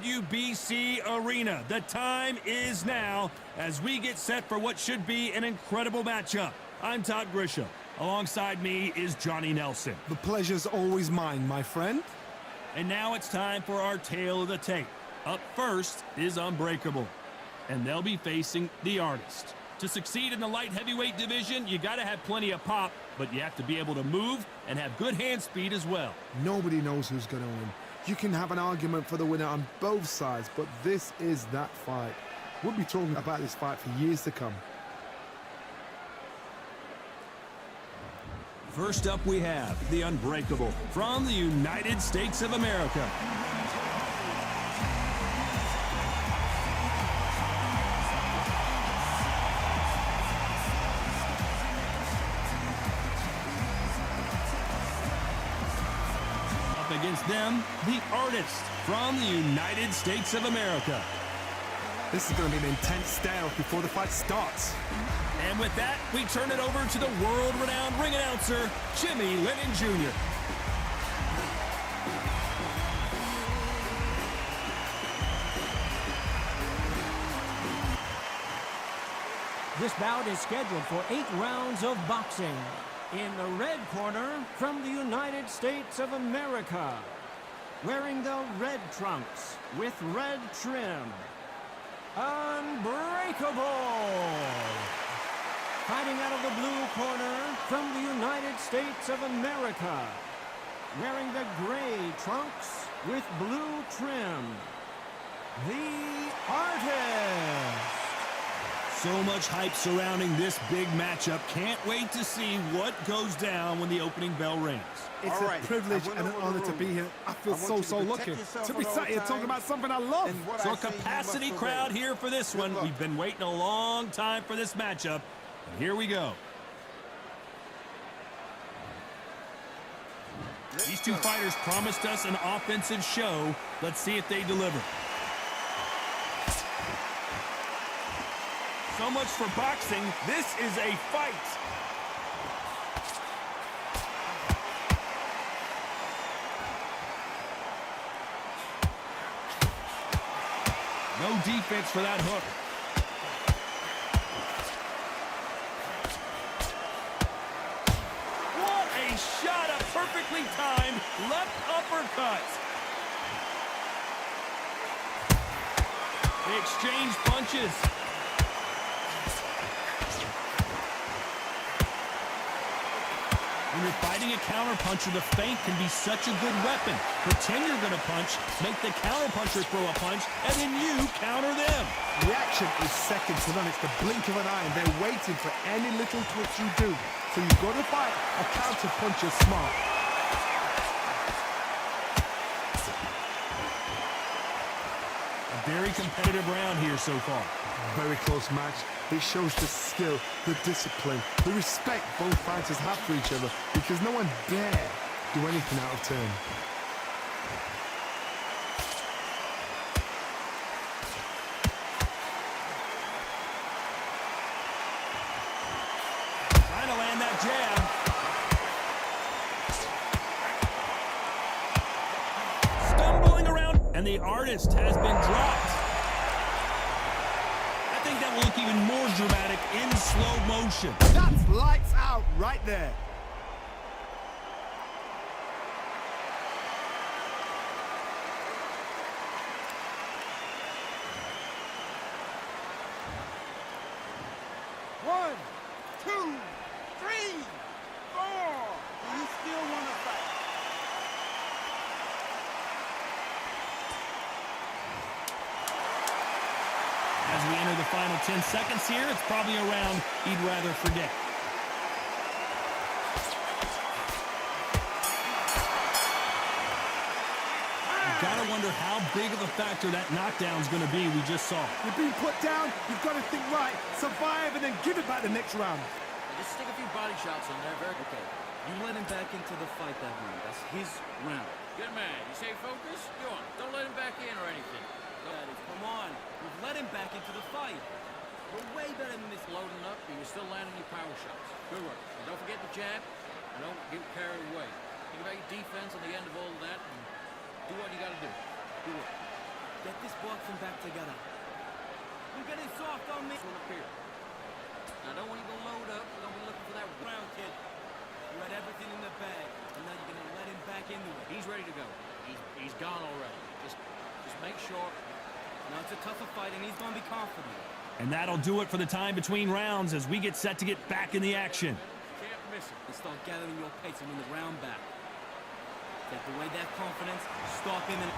WBC Arena. The time is now as we get set for what should be an incredible matchup. I'm Todd Grisham. Alongside me is Johnny Nelson. The pleasure's always mine, my friend. And now it's time for our tale of the tape. Up first is Unbreakable, and they'll be facing the Artist. To succeed in the light heavyweight division, you got to have plenty of pop, but you have to be able to move and have good hand speed as well. Nobody knows who's going to win. You can have an argument for the winner on both sides, but this is that fight. We'll be talking about this fight for years to come. First up, we have the Unbreakable from the United States of America. Up against them, the Artist from the United States of America. This is going to be an intense stare before the fight starts. And with that, we turn it over to the world-renowned ring announcer, Jimmy Lennon Jr. This bout is scheduled for 8 rounds of boxing. In the red corner, from the United States of America, wearing the red trunks with red trim, Unbreakable. Fighting out of the blue corner, from the United States of America, wearing the gray trunks with blue trim, the Artist. So much hype surrounding this big matchup. Can't wait to see what goes down when the opening bell rings. It's a privilege and an honor to be here. I feel so lucky to be sat here talking about something I love. So a capacity crowd here for this one. We've been waiting a long time for this matchup. And here we go. These two fighters promised us an offensive show. Let's see if they deliver. So much for boxing. This is a fight. No defense for that hook. What a shot, a perfectly timed left uppercut. They exchange punches. When you're fighting a counterpuncher, the feint can be such a good weapon. Pretend you're going to punch, make the counterpuncher throw a punch, and then you counter them. Reaction is second to none. It's the blink of an eye, and they're waiting for any little twitch you do. So you've got to fight a counterpuncher smart. A very competitive round here so far. Very close match. It shows the skill, the discipline, the respect both fighters have for each other, because no one dare do anything out of turn. Trying to land that jab. Stumbling around, and the Artist has been dropped. I think that will look even more dramatic in slow motion. That's lights out right there. One, two, three, four. Do you still want to fight? As we enter the final 10 seconds here, it's probably a round he'd rather forget. You gotta wonder how big of a factor that knockdown's gonna be we just saw. You're being put down, you've got to think right, survive, and then give it back the next round. Just stick a few body shots in there, very okay. You let him back into the fight that round. That's his round. Good man. You stay focused? Go on. Don't let him back in or anything. Come on. We've let him back into the fight. We're way better than this loading up, but you're still landing your power shots. Good work. And don't forget the jab, and don't get carried away. Think about your defense on the end of all of that, and do what you got to do. Good work. Get this boxing back together. You're getting soft on me. Will appear. I don't want you to load up. We're going to be looking for that Round, kid. You had everything in the bag, and now you're gonna let him back into it. He's ready to go. He's gone already. Just make sure. Now it's a tougher fight, and he's gonna be confident. And that'll do it for the time between rounds as we get set to get back in the action. Can't miss it. And start gathering your pace and win the round back. Take away that confidence, stop him, and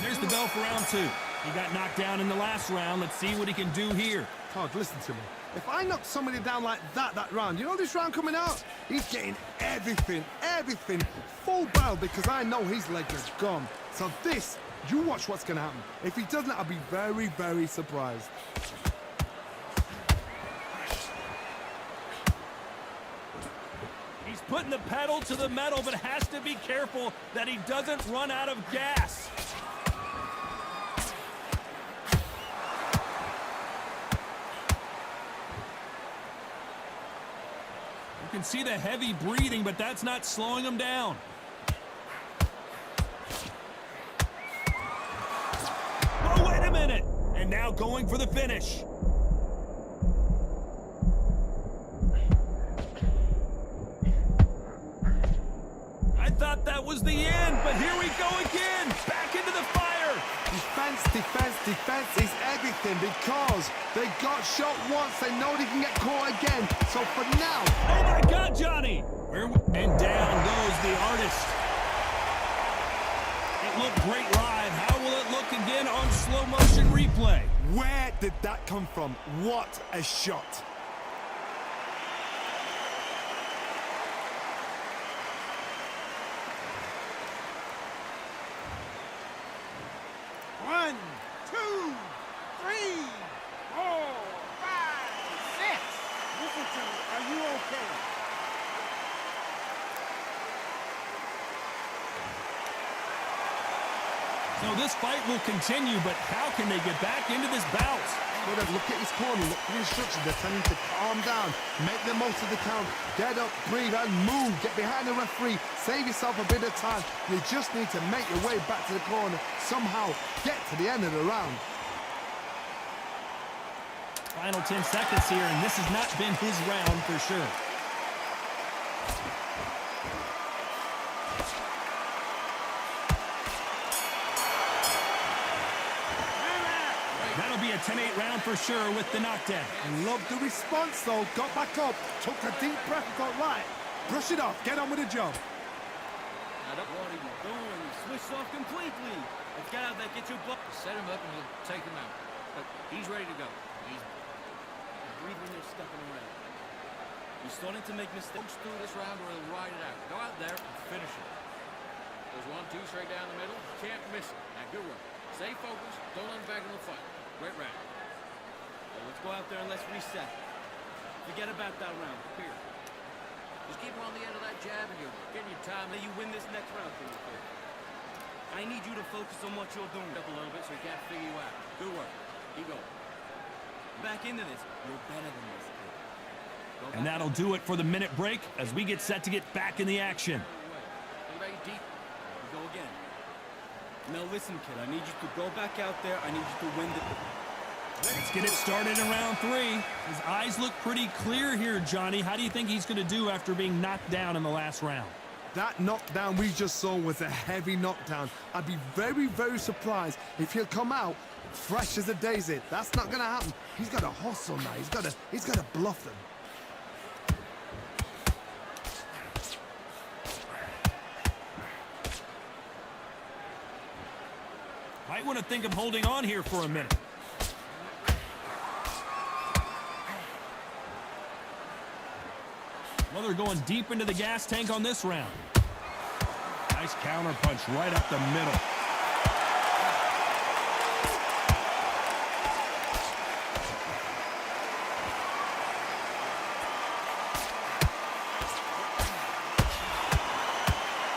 There's the bell for round 2. He got knocked down in the last round. Let's see what he can do here. Todd, listen to me. If I knock somebody down like that round, you know this round coming out? He's getting everything, full barrel because I know his leg is gone. So this, you watch what's going to happen. If he doesn't, I'll be very, very surprised. He's putting the pedal to the metal, but has to be careful that he doesn't run out of gas. You can see the heavy breathing, but that's not slowing him down. Oh, wait a minute! And now going for the finish. I thought that was the end, but here we go again! Back into the fire! Defense is everything because they got shot once, they know they can get caught again. So for now... Oh my God, Johnny! And down goes the artist. It looked great live. How will it look again on slow motion replay? Where did that come from? What a shot! One, two, three, 4, 5, 6. Listen to me. Are you okay? So this fight will continue, but how can they get back into this bout? But look at his corner, look at the instructions. They're telling him to calm down, make the most of the count, get up, breathe, and move. Get behind the referee, save yourself a bit of time. You just need to make your way back to the corner, somehow get to the end of the round. Final 10 seconds here, and this has not been his round for sure. That'll be a 10-8 round for sure with the knockdown. And love the response though, got back up, took a deep breath and thought, right, brush it off, get on with the job. What are you doing? You switched off completely. Let's get out there, get your block. Set him up and we'll take him out. But he's ready to go. Breathe when you're stepping around. You're starting to make mistakes. Coach through this round or he'll ride it out. Go out there and finish it. There's 1, 2 straight down the middle. Can't miss it. Now good work. Stay focused. Don't let him back in the fight. Great round. Well, let's go out there and let's reset. Forget about that round. Here. Just keep him on the end of that jab and you're getting your time. Now you win this next round, Timothy. I need you to focus on what you're doing. Up a little bit so he can't figure you out. Good work. Keep going. Back into this. You're better than this, kid. And that'll do it for the minute break as we get set to get back in the action. Anybody deep? We go again. Now listen, kid. I need you to go back out there. I need you to win the... Let's get it started in round 3. His eyes look pretty clear here, Johnny. How do you think he's going to do after being knocked down in the last round? That knockdown we just saw was a heavy knockdown. I'd be very, very surprised if he'll come out fresh as a daisy. That's not going to happen. He's got to hustle now. He's got to bluff them. Might want to think of holding on here for a minute. Well, they're going deep into the gas tank on this round. Nice counter punch right up the middle.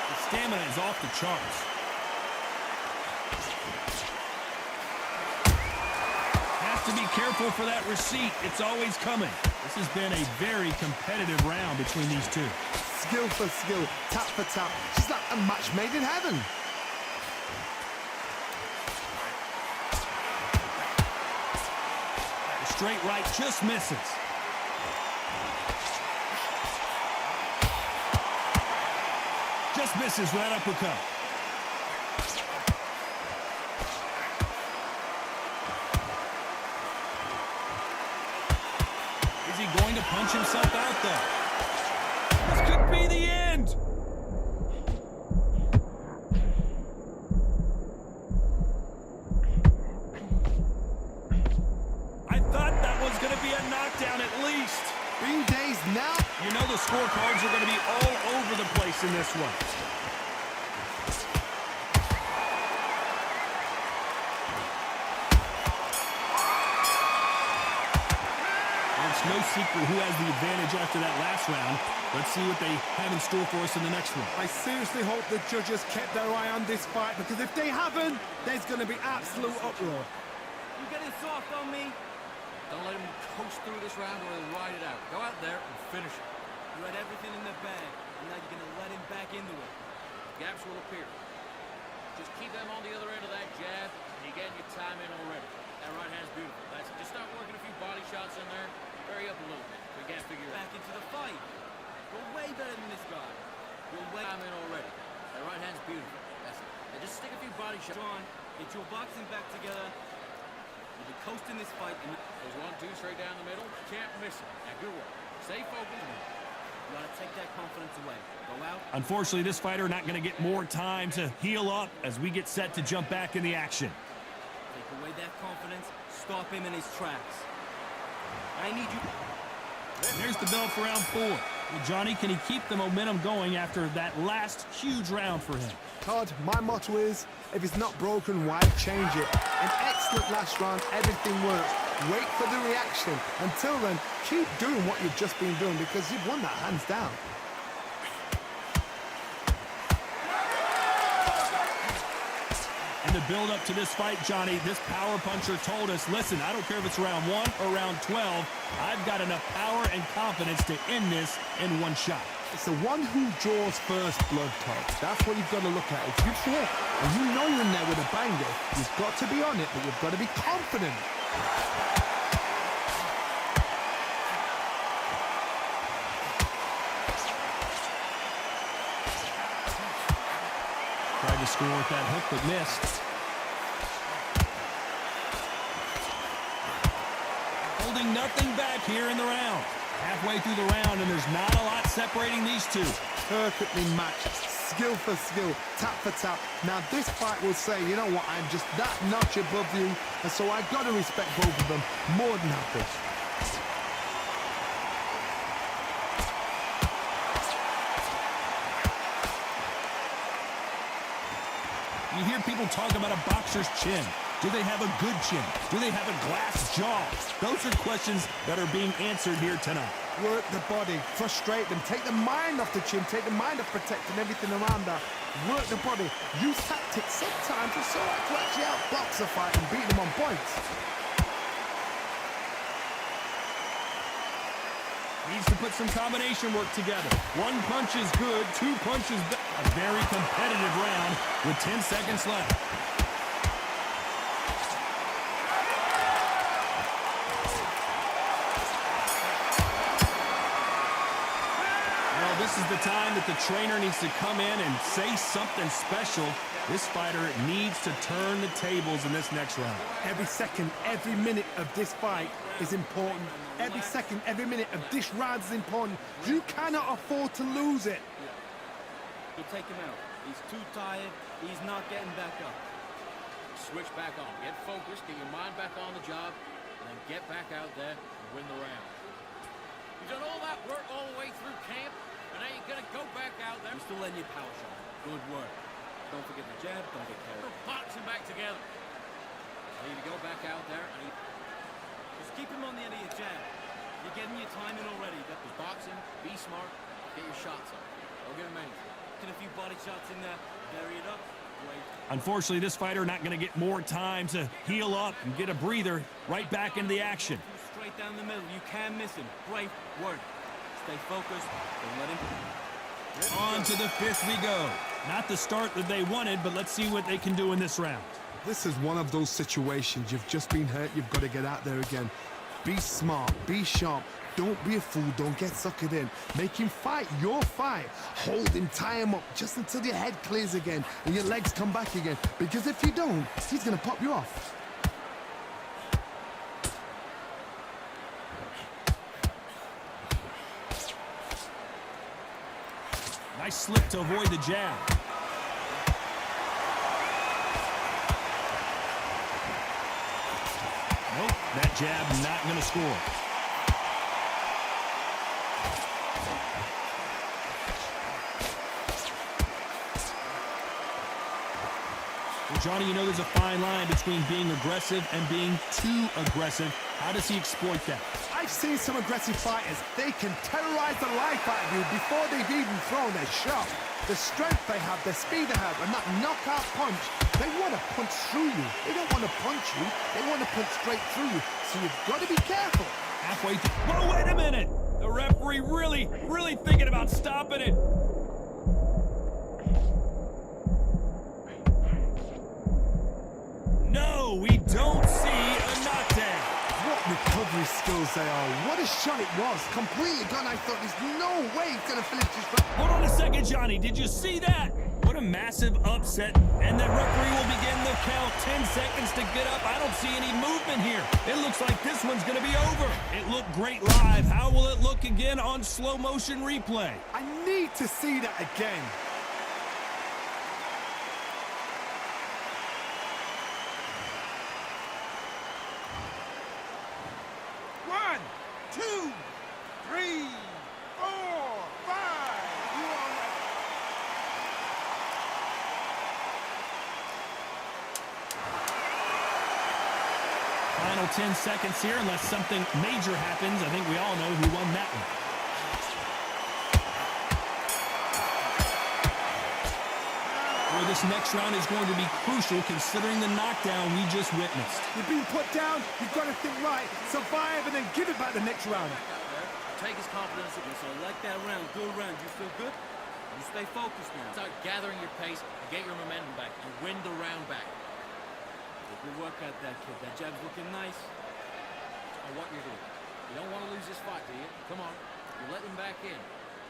The stamina is off the charts. To be careful for that receipt. It's always coming. This has been a very competitive round between these two. Skill for skill, tap for tap. She's like a match made in heaven. straight right, just misses. Just misses with that uppercut. Is he going to punch himself out, though? This could be the end. I thought that was going to be a knockdown at least. Being dazed now. You know the scorecards are going to be all over the place in this one. It's no secret who has the advantage after that last round. Let's see what they have in store for us in the next one. I seriously hope the judges kept their eye on this fight, because if they haven't, there's going to be absolute uproar. You getting soft on me? Don't let him coast through this round or he'll ride it out. Go out there and finish it. You had everything in the bag, and now you're gonna let him back into it. Gaps will appear. Just keep them on the other end of that jab, and you're getting your time in already. That right hand's beautiful. That's it. Just start working a few body shots in there. Hurry up a little bit. We can't figure it out. Back into the fight. You're way better than this guy. You're way... Time in already. That right hand's beautiful. That's it. And just stick a few body shots. John, get your boxing back together. You'll be coasting this fight. And There's 1-2 straight down the middle. Can't miss it. Now, good work. Stay focused. you gotta take that confidence away. Go out. Unfortunately, this fighter not going to get more time to heal up as we get set to jump back in the action. Take away that confidence. Stop him in his tracks. I need you. There's the bell for round 4. Well, Johnny, can he keep the momentum going after that last huge round for him? Todd, my motto is, if it's not broken, why change it? An excellent last round, everything works. Wait for the reaction. Until then, keep doing what you've just been doing, because you've won that hands down. In the build-up to this fight, Johnny, this power puncher told us, listen, I don't care if it's round 1 or round 12, I've got enough power and confidence to end this in one shot. It's the one who draws first blood, Todd. That's what you've got to look at. If you fall and you know you're in there with a banger, you've got to be on it, but you've got to be confident. Tried to score with that hook, but missed. Holding nothing back here in the round. Halfway through the round, and there's not a lot separating these two. Perfectly matched, skill for skill, tap for tap. Now this fight will say, you know what, I'm just that notch above you, and so I've got to respect both of them more than happy. You hear people talk about a boxer's chin. Do they have a good chin? Do they have a glass jaw? Those are questions that are being answered here tonight. Work the body, frustrate them, take the mind off the chin, take the mind off protecting everything around that. Work the body, use tactics sometimes just so to actually outbox a fight and beat them on points. Needs to put some combination work together. One punch is good, 2 punches bad. A very competitive round with 10 seconds left. This is the time that the trainer needs to come in and say something special. This fighter needs to turn the tables in this next round. Every second, every minute of this fight is important. Every second, every minute of this round is important. You cannot afford to lose it. You take him out. He's too tired. He's not getting back up. Switch back on. Get focused. Get your mind back on the job. And then get back out there and win the round. You've done all that work all the way through camp. And now you're going to go back out there. You're still letting your power shine. Good work. Don't forget the jab. Don't get carried. Boxing back together. I need to go back out there. Just keep him on the end of your jab. You're getting your time in already. That was Boxing, be smart, get your shots up. Don't give him anything. Get a few body shots in there. Bury it up. Great. Unfortunately, this fighter not going to get more time to heal up and get a breather. Right back into the action. Straight down the middle. You can't miss him. Great work. Stay focused. Don't let him... On to the 5th we go. Not the start that they wanted, but let's see what they can do in this round. This is one of those situations. You've just been hurt. You've got to get out there again. Be smart, be sharp. Don't be a fool, don't get suckered in. Make him fight your fight. Hold him, tie him up, just until your head clears again and your legs come back again. Because if you don't, he's gonna pop you off. Nice slip to avoid the jab. Nope, that jab not going to score. Well, Johnny, you know there's a fine line between being aggressive and being too aggressive. How does he exploit that? I've seen some aggressive fighters. They can terrorize the life out of you before they've even thrown their shot. The strength they have, the speed they have, and that knockout punch, they want to punch through you. They don't want to punch you. They want to punch straight through you. So you've got to be careful. Halfway through. Whoa, wait a minute! The referee really thinking about stopping it. No, we don't see a knockdown. What recovery skills they are. What a shot it was. Completely gone. I thought there's no way he's going to finish this round. Hold on a second, Johnny. Did you see that? What a massive upset. And the referee will begin the count. 10 seconds to get up. I don't see any movement here. It looks like this one's going to be over. It looked great live. How will it look again on slow motion replay? I need to see that again. One, two, three, four, five. You all right? Final 10 seconds here, unless something major happens. I think we all know who won that one. Well, this next round is going to be crucial considering the knockdown we just witnessed. You've been put down. You've got to think right. Survive and then give it back the next round. Take his confidence again. So I like that round. Good round. You feel good? You stay focused now. Start gathering your pace and get your momentum back and win the round back. Good work out that kid. That jab's looking nice. Now what you're doing. You don't want to lose this fight, do you? Come on. You're letting him back in.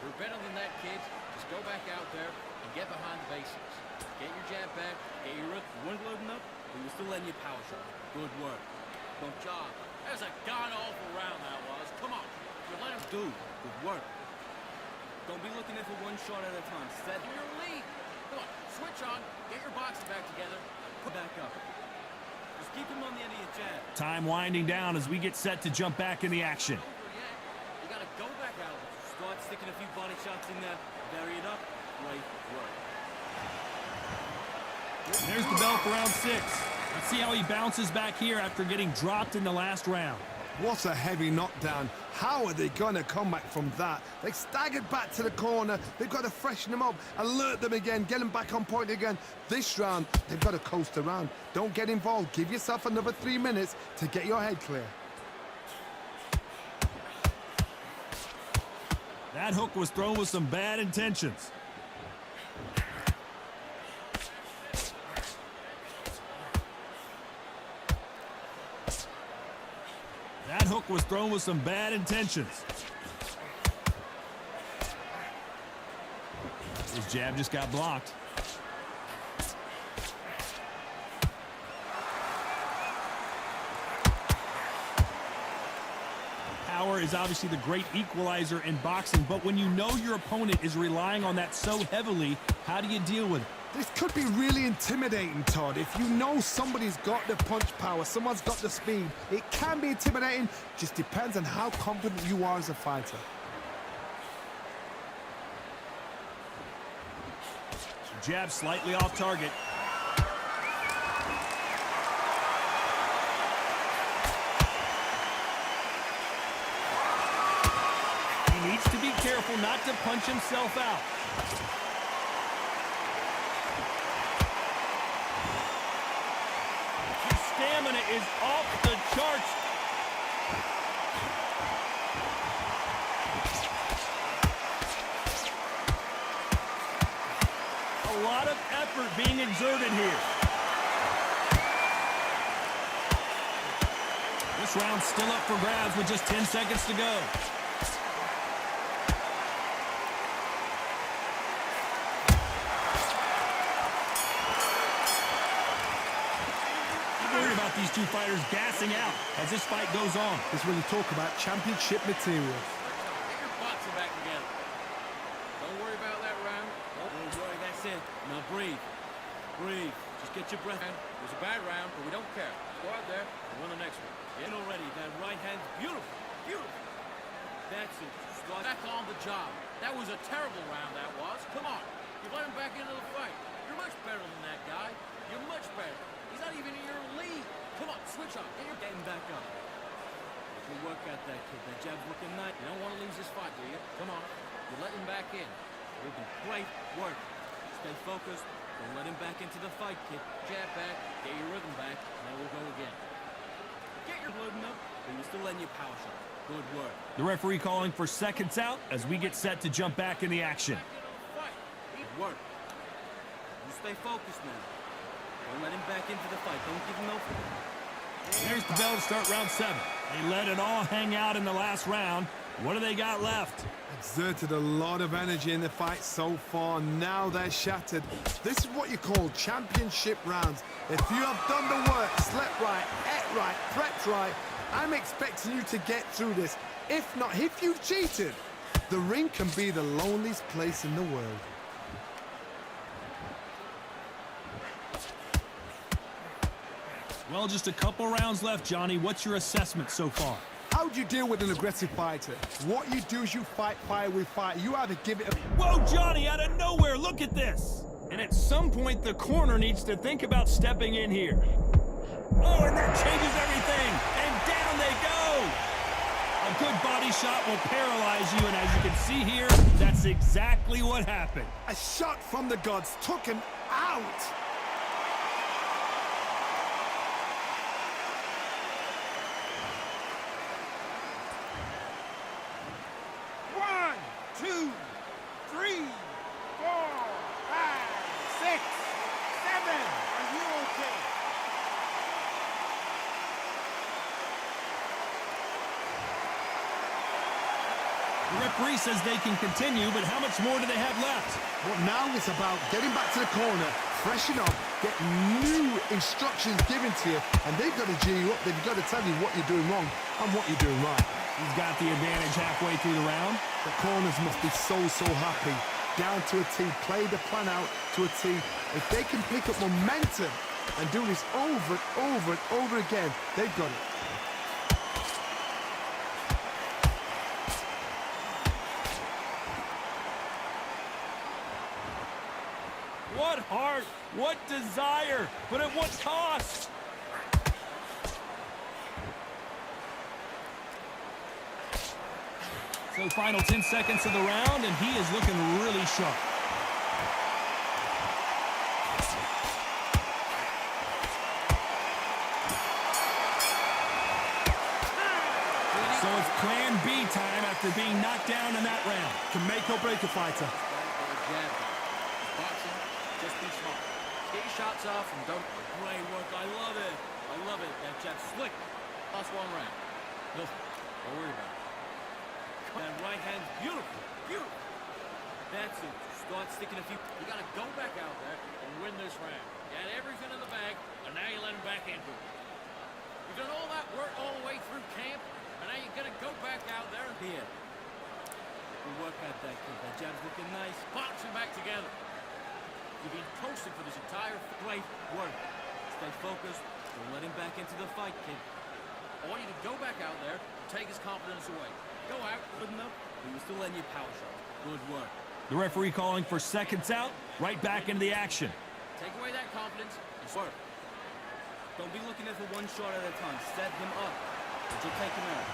You're better than that, kids. Just go back out there and get behind the basics. Get your jab back. Get your rook. You weren't loading up, but you're still letting your power show. Good work. Good job. That was a god-awful round, that was. Come on. You let him do. Good work. Don't be looking at for one shot at a time. Set your lead. Come on. Switch on. Get your boxing back together. back up. Just keep him on the end of your jab. Time winding down as we get set to jump back in the action. You gotta go back out. Start sticking a few body shots in there. Vary it up. Great work. There's the bell for round 6. Let's see how he bounces back here after getting dropped in the last round. What a heavy knockdown. How are they going to come back from that? They staggered back to the corner. They've got to freshen them up, alert them again, get them back on point again. This round, they've got to coast around. Don't get involved. Give yourself another 3 minutes to get your head clear. That hook was thrown with some bad intentions. That hook was thrown with some bad intentions. His jab just got blocked. Power is obviously the great equalizer in boxing, but when you know your opponent is relying on that so heavily, how do you deal with it? This could be really intimidating, Todd. If you know somebody's got the punch power, someone's got the speed, it can be intimidating. Just depends on how confident you are as a fighter. Jab slightly off target. He needs to be careful not to punch himself out. His stamina is off the charts. A lot of effort being exerted here. This round's still up for grabs with just 10 seconds to go. I'm worried about these two fighters gassing out as this fight goes on. This is when you talk about championship material. Get your butts back together. Don't worry about that round. Don't worry, that's it. Now breathe. Breathe. Just get your breath. It was a bad round, but we don't care. Go out there and win the next one. In already. That right hand's beautiful. Beautiful. That's it. Start Back on the job. That was a terrible round, that was. Come on. You let him back into the fight. You're much better than that guy. You're much better. He's not even in your league. Come on, switch on. Get your getting back up. Good work out that kid. That jab's looking nice. You don't want to lose this fight, do you? Come on. You let him back in. You're doing great work. Stay focused. Don't let him back into the fight, kid. Jab back, get your rhythm back, and then we'll go again. Get your loading up, but you're still letting your power shot. Good work. The referee calling for seconds out as we get set to jump back in the action. Back into the fight. Good work. You stay focused now. Don't let him back into the fight. Don't give him no... There's the bell to start round 7. They let it all hang out in the last round. What do they got left? Exerted a lot of energy in the fight so far. Now they're shattered. This is what you call championship rounds. If you have done the work, slept right, ate right, prepped right, I'm expecting you to get through this. If not, if you've cheated, the ring can be the loneliest place in the world. Well, just a couple rounds left, Johnny. What's your assessment so far? How do you deal with an aggressive fighter? What you do is you fight fire with fire. You either give it a... Whoa, Johnny, out of nowhere, look at this! And at some point, the corner needs to think about stepping in here. Oh, and that changes everything! And down they go! A good body shot will paralyze you, and as you can see here, that's exactly what happened. A shot from the gods took him out. One, two, three, four, five, six, seven. Are you okay? The referee says they can continue, but how much more do they have left? But now it's about getting back to the corner, freshen up, get new instructions given to you, and they've got to G you up. They've got to tell you what you're doing wrong and what you're doing right. He's got the advantage halfway through the round. The corners must be so happy. Down to a T, play the plan out to a T. If they can pick up momentum and do this over and over and over again, they've got it. What heart, what desire, but at what cost? So final 10 seconds of the round, and he is looking really sharp. So it's plan B time after being knocked down in that round. Can make or break a fighter. Jab. Boxing, just be smart. Get your shots off and don't... Great work. I love it. I love it. That jab's slick. Last one round. Don't worry about it. That right hand's beautiful. Beautiful. That's it. Start sticking a few... You got to go back out there and win this round. You had everything in the bag, and now you let him back into it. You've done all that work all the way through camp, and now you're going to go back out there and Here. Good work out that kid. That jab's looking nice. box him back together. You've been toasted for this entire... Great work. Stay focused. Don't let him back into the fight, kid. I want you to go back out there and take his confidence away. Go out. Good enough, but you're still letting your power shot. Good work. The referee calling for seconds out, right back into the action. Take away that confidence and Work. Don't be looking at the one shot at a time. Set him up, but you'll take him out.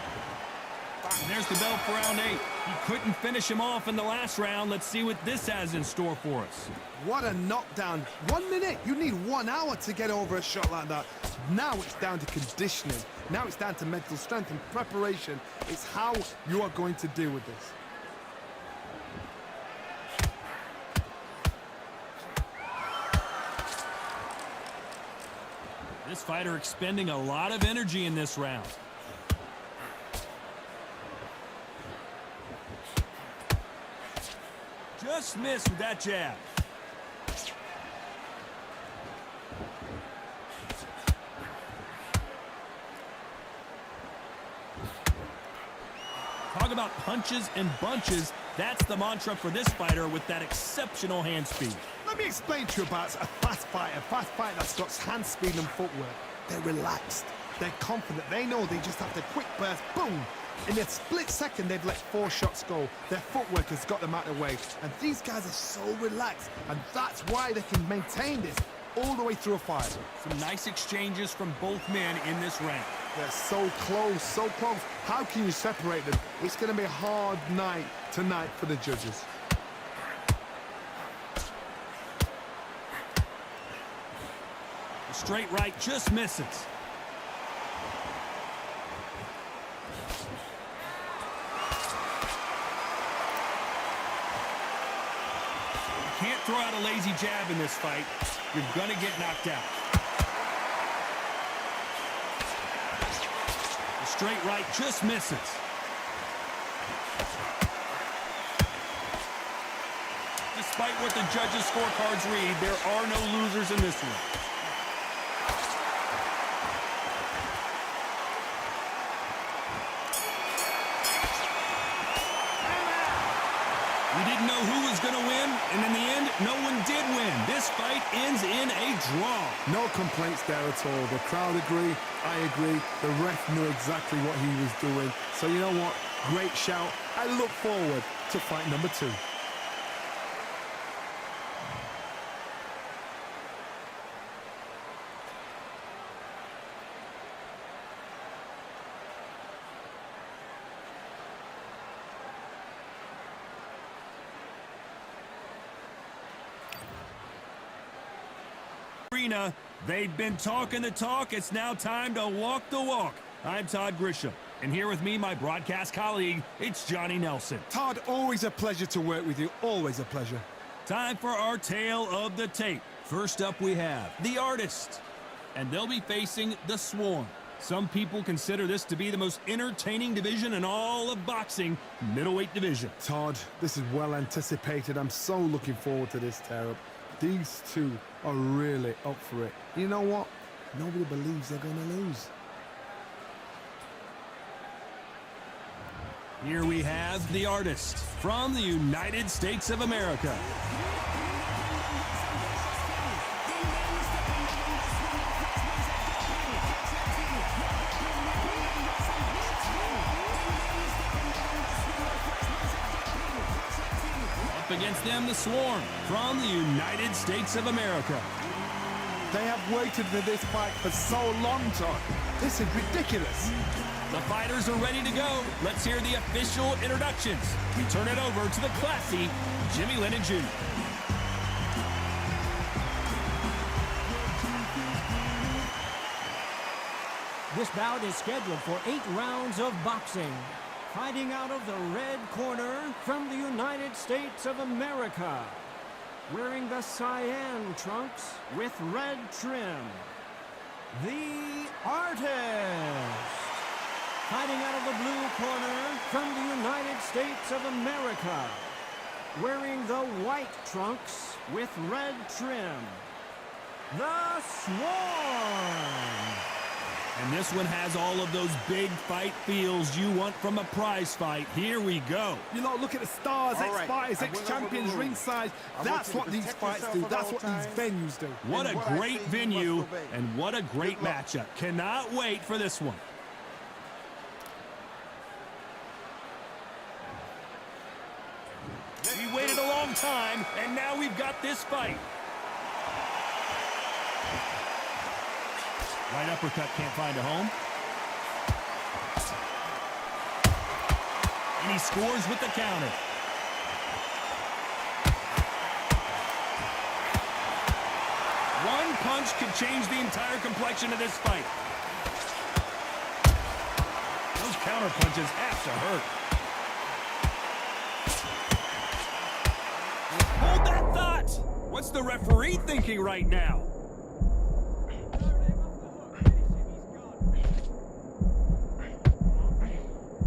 And there's the bell for round 8. He couldn't finish him off in the last round. Let's see what this has in store for us. What a knockdown. 1 minute. You need 1 hour to get over a shot like that. Now it's down to conditioning. Now it's down to mental strength and preparation. It's how you are going to deal with this. This fighter expending a lot of energy in this round. Just missed with that jab. Talk about punches and bunches. That's the mantra for this fighter with that exceptional hand speed. Let me explain to you about a fast fighter that's got hand speed and footwork. They're relaxed. They're confident. They know they just have to quick burst, boom. In a split second, they've let 4 shots go. Their footwork has got them out of the way. And these guys are so relaxed. And that's why they can maintain this all the way through a fight. Some nice exchanges from both men in this round. They're so close, so close. How can you separate them? It's going to be a hard night tonight for the judges. The straight right just misses. You can't throw out a lazy jab in this fight. You're gonna get knocked out. The straight right just misses. Despite what the judges' scorecards read, there are no losers in this one. We didn't know who was going to win, and in the end, no one did win. This fight ends in a draw. No complaints there at all. The crowd agree, I agree. The ref knew exactly what he was doing. So you know what? Great shout. I look forward to fight number 2. Arena. They've been talking the talk. It's now time to walk the walk. I'm Todd Grisham, and here with me, my broadcast colleague, it's Johnny Nelson. Todd, always a pleasure to work with you. Always a pleasure. Time for our tale of the tape. First up, we have the Artist, and they'll be facing the Swarm. Some people consider this to be the most entertaining division in all of boxing, middleweight division. Todd, this is well anticipated. I'm so looking forward to this tear-up. These two are really up for it. You know what? Nobody believes they're going to lose. Here we have the Artist from the United States of America. Up against them, the Swarm from the United States of America. They have waited for this fight for so long, Todd. This is ridiculous. The fighters are ready to go. Let's hear the official introductions. We turn it over to the classy Jimmy Lennon Jr. This bout is scheduled for 8 rounds of boxing. Fighting out of the red corner from the United States of America. Wearing the cyan trunks with red trim. The Artist. Fighting out of the blue corner from the United States of America. Wearing the white trunks with red trim. The Swarm. And this one has all of those big fight feels you want from a prize fight. Here we go. You know, look at the stars, All right. ex-fighters, I went over ex-champions the rules. ringside. I That's want what you to these protect fights yourself do. at That's all what these times. venues do. What And a what I great say, you venue must obey. and what a great Good luck. matchup. Cannot wait for this one. We waited a long time, and now we've got this fight. Right uppercut can't find a home. And he scores with the counter. One punch could change the entire complexion of this fight. Those counter punches have to hurt. Hold that thought! What's the referee thinking right now?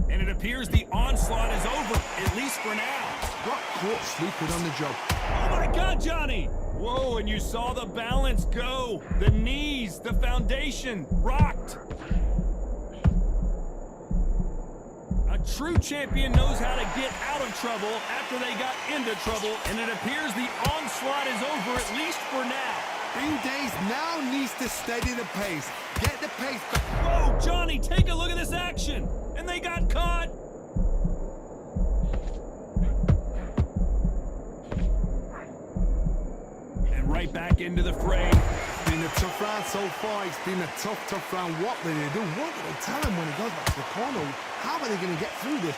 And it appears the onslaught is over, at least for now. got caught sleeping on the job. Oh my God, Johnny! Whoa, and you saw the balance go. The knees, the foundation, rocked. A true champion knows how to get out of trouble after they got into trouble, and it appears the onslaught is over, at least for now. Bean Days now needs to steady the pace. Get the pace back. Whoa, Johnny, take a look at this action. And they got caught. And right back into the fray. It's been a tough round so far. It's been a tough round. What will they do? What will they tell him when he goes back to the corner? How are they going to get through this?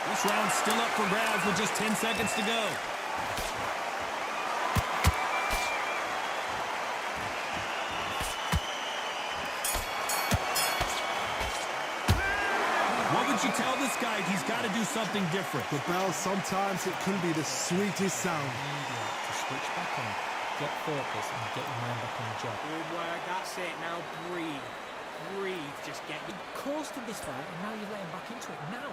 This round's still up for grabs with just 10 seconds to go. What would you tell this guy? He's got to do something different. The bell, sometimes it can be the sweetest sound. Media to switch back on, get focused, and get your mind back on the job. Good work, that's it. Now breathe. Breathe, just get me. Coasted this fight, and now you're letting back into it. Now,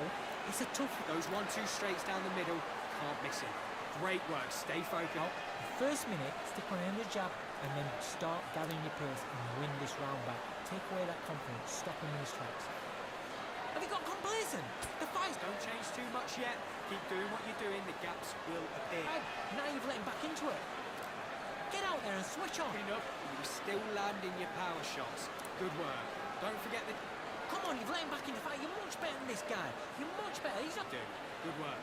it's a tough. Those 1-2 straights down the middle, can't miss it. Great work, stay focused. The first minute, stick on the jab, and then start gathering your pace and win this round back. Take away that confidence, stop him in his tracks. Have you got complacent? The fights Don't change too much yet. Keep doing what you're doing, the gaps will appear. now you've let him back into it. Get out there and switch on. Clean up, you were still landing your power shots. Good work. Don't forget the... Come on, you've let him back in the fight. You're much better than this guy. You're much better. He's not... Good work.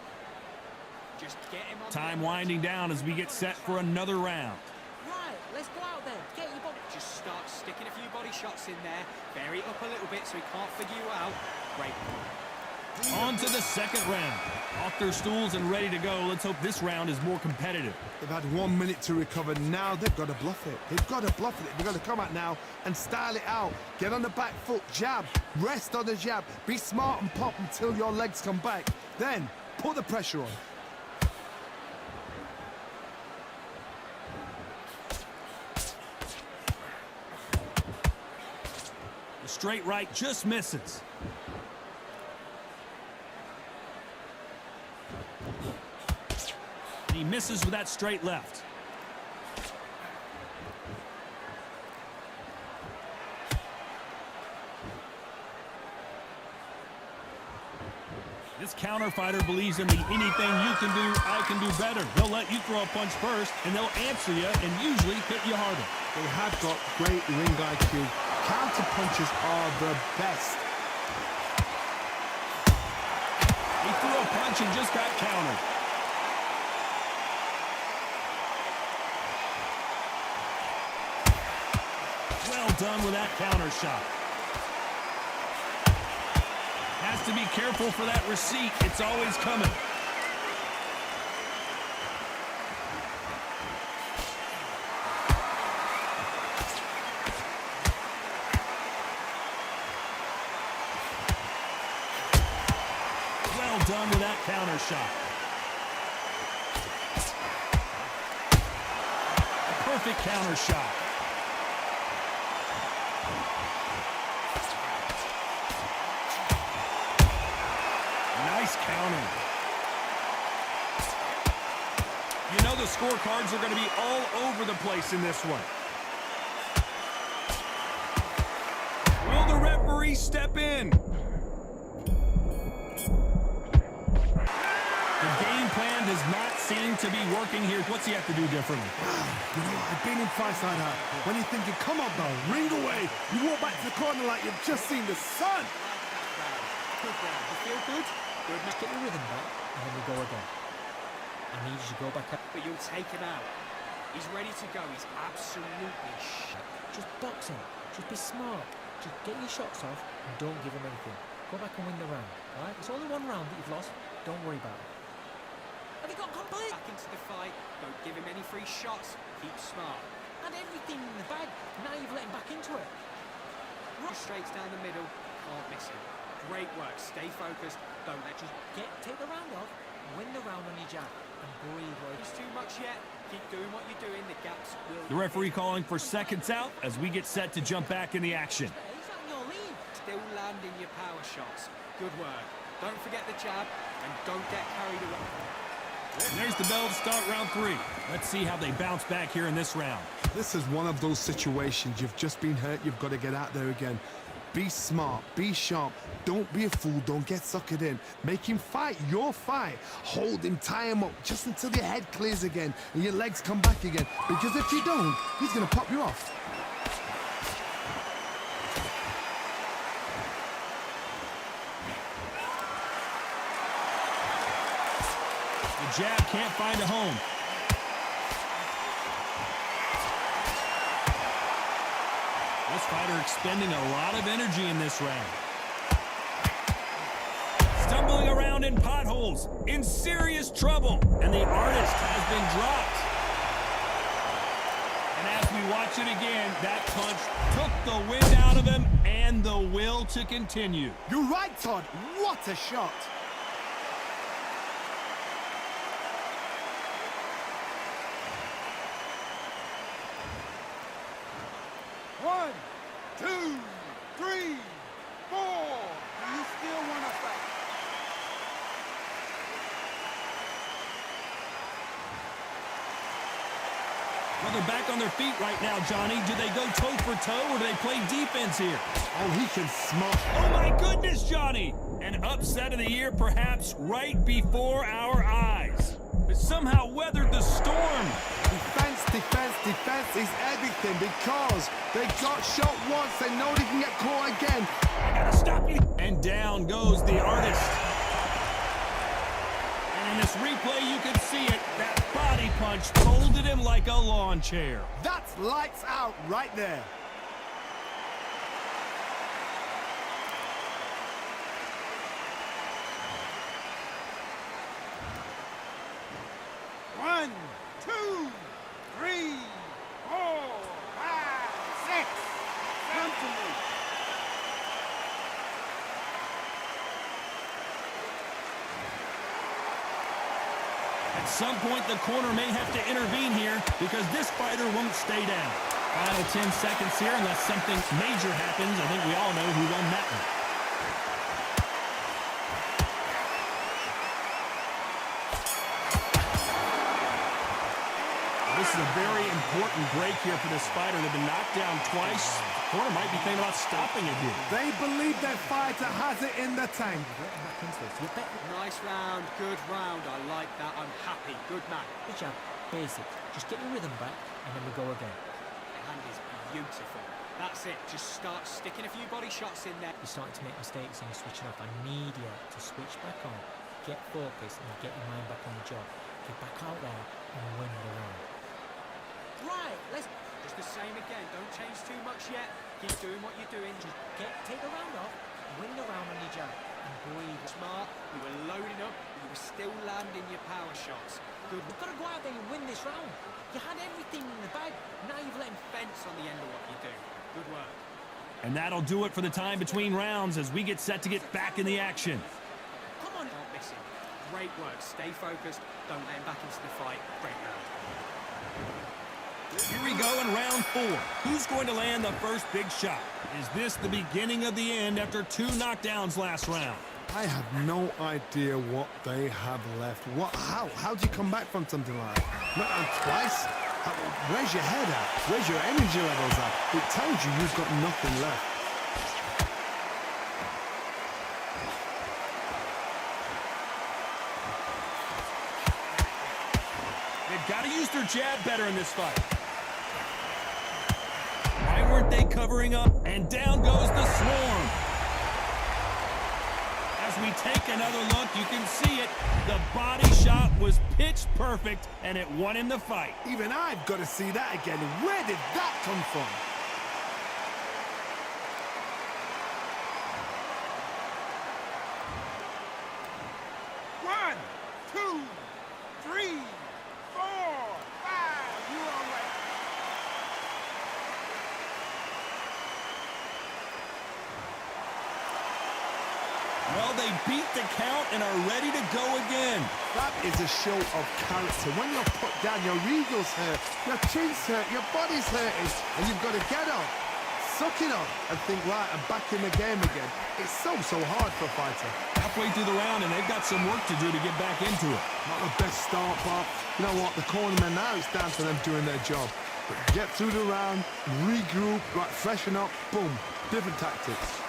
Just get him on... Time winding down as we get set for another round. Right, let's go out there. Get your body... Just start sticking a few body shots in there. Vary it up a little bit so he can't figure you out. Great. On to the second round. Off their stools and ready to go. Let's hope this round is more competitive. They've had 1 minute to recover. Now they've got to bluff it. They've got to bluff it. They've got to come out now and style it out. Get on the back foot, jab, rest on the jab. Be smart and pop until your legs come back. Then put the pressure on. The straight right just misses. He misses with that straight left. This counter fighter believes in the anything you can do, I can do better. They'll let you throw a punch first, and they'll answer you and usually hit you harder. They have got great ring IQ. Counter punches are the best. He threw a punch and just got countered. Well done with that counter shot. Has to be careful for that receipt. It's always coming. Well done with that counter shot. A perfect counter shot. Nice counter. You know the scorecards are going to be all over the place in this one. Will the referee step in? The game plan does not seem to be working here. What's he have to do differently? You know, I've been in fights like that. When you're thinking, come on, bro, ring away. You walk back to the corner like you've just seen the sun. Good round. You feel good? Good. Get your rhythm back, and then we go again. I need you to go back up. But you'll take him out. He's ready to go. He's absolutely Just box him. Just be smart. Just get your shots off and don't give him anything. Go back and win the round, alright? It's only one round that you've lost. Don't worry about it. Have you got complete? back into the fight. Don't give him any free shots. Keep smart. Had everything in the bag. Now you've let him back into it. Straight down the middle. Can't miss him. Great work. Stay focused. Don't let you Take the round off, win the round on your jab, and breathe while It's too much yet. Keep doing what you're doing. The gaps will. The referee calling for seconds out as we get set to jump back in the action. He's on your lead. Still landing your power shots. Good work. Don't forget the jab and don't get carried away. And there's the bell to start round 3. Let's see how they bounce back here in this round. This is one of those situations. You've just been hurt. You've got to get out there again. Be smart. Be sharp. Don't be a fool. Don't get suckered in. Make him fight your fight. Hold him. Tie him up just until your head clears again and your legs come back again. Because if you don't, he's going to pop you off. The jab can't find a home. This fighter expending a lot of energy in this round. Stumbling around in potholes, in serious trouble, and the artist has been dropped. And as we watch it again, that punch took the wind out of him and the will to continue. You're right, Todd. What a shot. One, two, three, four. Do you still want to fight? Well, they're back on their feet right now, Johnny. Do they go toe for toe or do they play defense here? Oh, he can smoke. Oh my goodness, Johnny! An upset of the year perhaps right before our eyes. But somehow weathered the storm. Defense, defense, defense is everything because they got shot once. They know they can get caught again. I gotta stop you. And down goes the artist. And in this replay, you can see it. That body punch folded him like a lawn chair. That's lights out right there. One, two, three, four, five, six. Come to me. At some point, the corner may have to intervene here because this fighter won't stay down. Final 10 seconds here, unless something major happens. I think we all know who won that one. This is a very important break here for this fighter. They've been knocked down twice. The corner might be thinking about stopping it here. They believe their fighter has it in the tank. getting back into this. You're better. Nice round. Good round. I like that. I'm happy. Good man. Good job. Basic. Just get your rhythm back, and then we go again. Hand is beautiful. That's it. Just start sticking a few body shots in there. You're starting to make mistakes and you're switching off. I need you to switch back on, get focused, and get your mind back on the job. Get back out there and win the round. Right, let's Just the same again. Don't change too much yet. Keep doing what you're doing. Just take the round off, win the round on your jab, and breathe. smart. You were loading up. You were still landing your power shots. Good. We've got to go out there and win this round. You had everything in the bag. Now you've let him Fence on the end of what you do. Good work. And that'll do it for the time between rounds as we get set to get back in the action. come on. Not missing. Great work. Stay focused. Don't let him back into the fight. Great round. Here we go in round 4. Who's going to land the first big shot? Is this the beginning of the end after 2 knockdowns last round? I have no idea what they have left. How do you come back from something like that? Not twice? Where's your head at? Where's your energy levels at? It tells you you've got nothing left. They've got to use their jab better in this fight. Why weren't they covering up? And down goes the swarm. As we take another look, you can see it. The body shot was pitch perfect, and it won him the fight. Even I've got to see that again. Where did that come from? One, two, three, four, five. You all right? Well, they beat the count and are ready to go again. That is a show of character. When you're put down, your ego's hurt, your chin's hurt, your body's hurting, and you've got to get up, suck it up, and think, right, I'm back in the game again. It's so hard for a fighter. Halfway through the round, and they've got some work to do to get back into it. Not the best start, but you know what? The cornermen now, it's down to them doing their job. But get through the round, regroup, right, freshen up, boom, different tactics.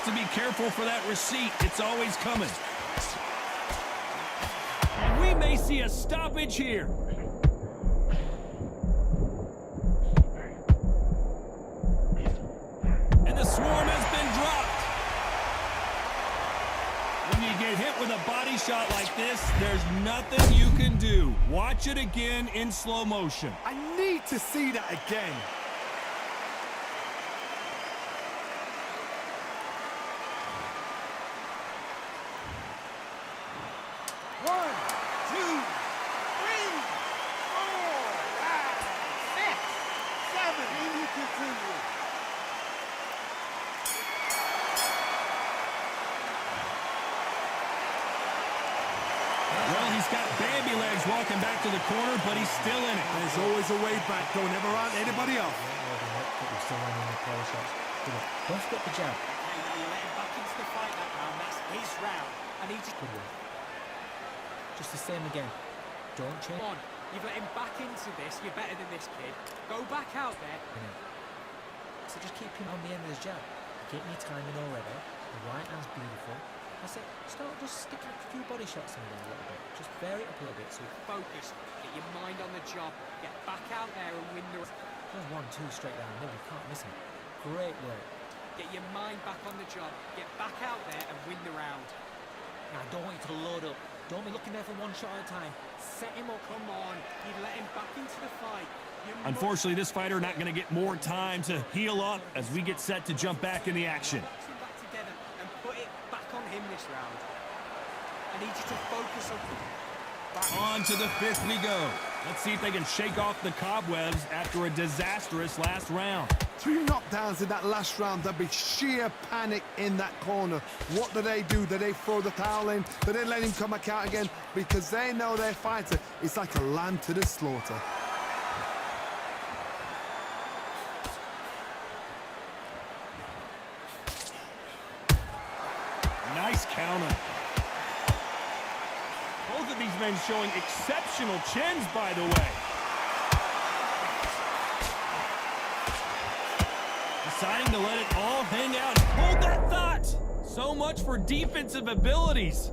To be careful for that receipt. It's always coming. And we may see a stoppage here. And the swarm has been dropped. When you get hit with a body shot like this, there's nothing you can do. Watch it again in slow motion. I need to see that again. Well, he's got Bambi legs walking back to the corner, but he's still in it. There's always a way back. Don't ever round anybody off. Don't forget the jab. Okay, you let him back into the fight that round. That's his round. And he just... Good one. Just the same again. Don't change. Come on, you've let him back into this. You're better than this kid. Go back out there. So just keep him on the end of his jab. Get me timing already. The right hand's beautiful. I said, start just sticking a few body shots in there a little bit. Just vary it up a little bit. So Focus. Get your mind on the job. Get back out there and win the... there's 1-2 straight down the middle. You can't miss him. Great work. Get your mind back on the job. Get back out there and win the round. Now, I don't want you to load up. Don't be looking there for one shot at a time. Set him up. Come on. You let him back into the fight. Unfortunately, this fighter not going to get more time to heal up as we get set to jump back in the action. Box him back together and put it back on him this round. I need you to focus on... On to the fifth we go. Let's see if they can shake off the cobwebs after a disastrous last round. 2 knockdowns in that last round. There'll be sheer panic in that corner. What do? Do they throw the towel in? Do they let him come back out again? Because they know their fighter is like a lamb to the slaughter. Nice counter. Both of these men showing exceptional chins, by the way. Deciding to let it all hang out. Hold that thought! So much for defensive abilities.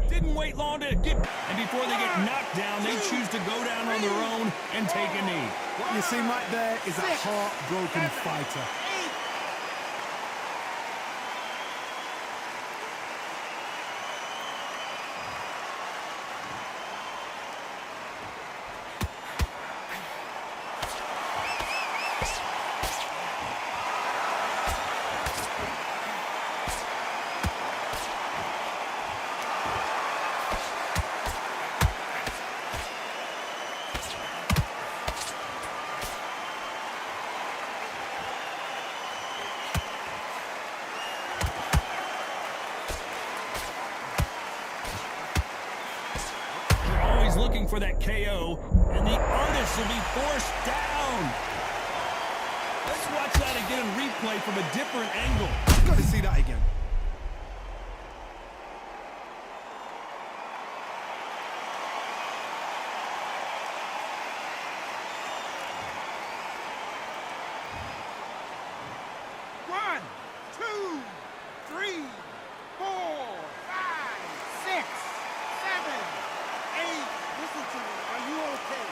Didn't wait long to get... And before they get knocked down, they choose to go down on their own and take a knee. What you see right there is a heartbroken fighter. Looking for that KO, and the artist will be forced down. Let's watch that again in replay from a different angle. Got to see that again. One, two, three, 4, 5, 6, 7, 8. Listen to me. Are you okay?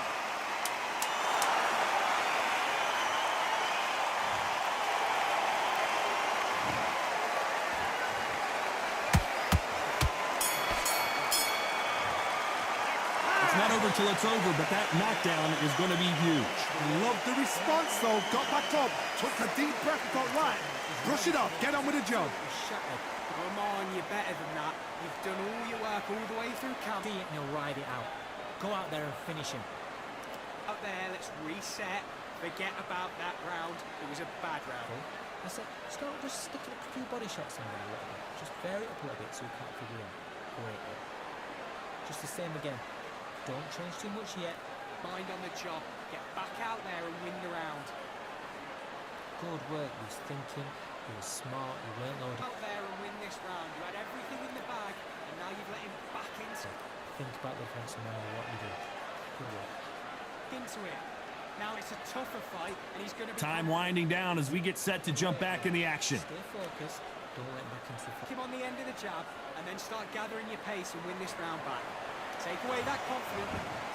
It's not over till it's over, but that knockdown is going to be huge. Love the response, though. Got back up, took a deep breath, thought, right, brush it off, get on with the job. Shattered. Come on, you're better than that. You've done all your work all the way through camp. See it and he'll ride it out. Go out there and finish him. Up there, let's reset. Forget about that round. It was a bad round. I said, start just sticking a few body shots in there a little bit. Just vary it up a little bit so you can't figure it out. Great. Just the same again. Don't change too much yet. Mind on the job. Get back out there and win the round. Good work. He was thinking. He was smart. He weren't loaded. Out there and win this round. You had everything in the bag, and now you've let him back into it. Think about the defense no matter what you do. Good work. Into it. Now it's a tougher fight, and he's going to be... Time winding down as we get set to jump back in the action. Stay focused. Don't let him back into the fight. him on the end of the jab, and then start gathering your pace and win this round back. Take away that confidence.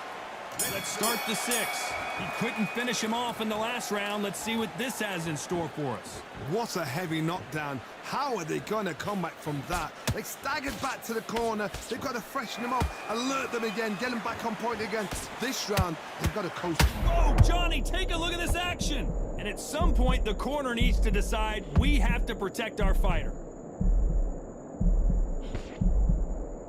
Let's start the 6. He couldn't finish him off in the last round. Let's see what this has in store for us. What a heavy knockdown. How are they going to come back from that? They staggered back to the corner. They've got to freshen them up, alert them again, get them back on point again. This round, they've got to coast. Oh, Johnny, take a look at this action. And at some point, the corner needs to decide we have to protect our fighter.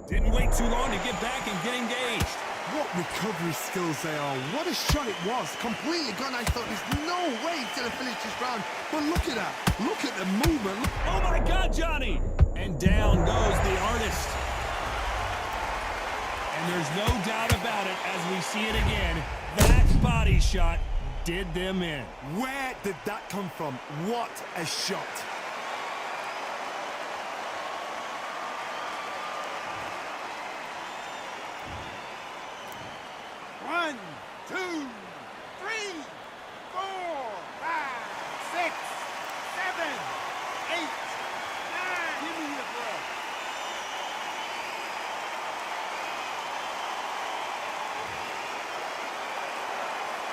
Didn't wait too long to get back and get engaged. What recovery skills they are. What a shot it was. Completely gone. I thought there's no way he's going to finish this round. But look at that. Look at the movement. Oh, my God, Johnny. And down goes the artist. And there's no doubt about it as we see it again. That body shot did them in. Where did that come from? What a shot. One, two, three, 4, 5, 6, 7, 8, 9. Give me your breath.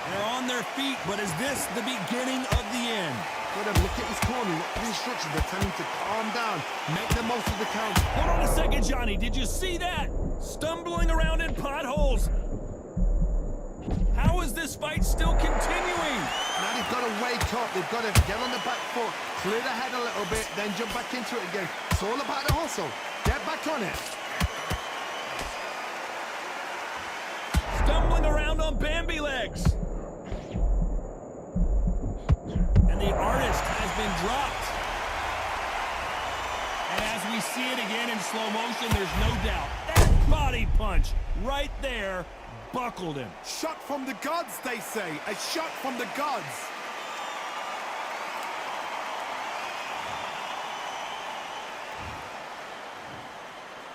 They're on their feet, but is this the beginning of the end? Got to look at his corner. Look at the instructions. They're telling him to calm down. Make the most of the count. Hold on a second, Johnny. Did you see that? Stumbling around in potholes. How is this fight still continuing? Now they've got to wake up. They've got to get on the back foot, clear the head a little bit, then jump back into it again. It's all about the hustle. Get back on it. Stumbling around on Bambi legs. And the artist has been dropped. And as we see it again in slow motion, there's no doubt. That body punch right there buckled him. Shot from the gods, they say. A shot from the gods.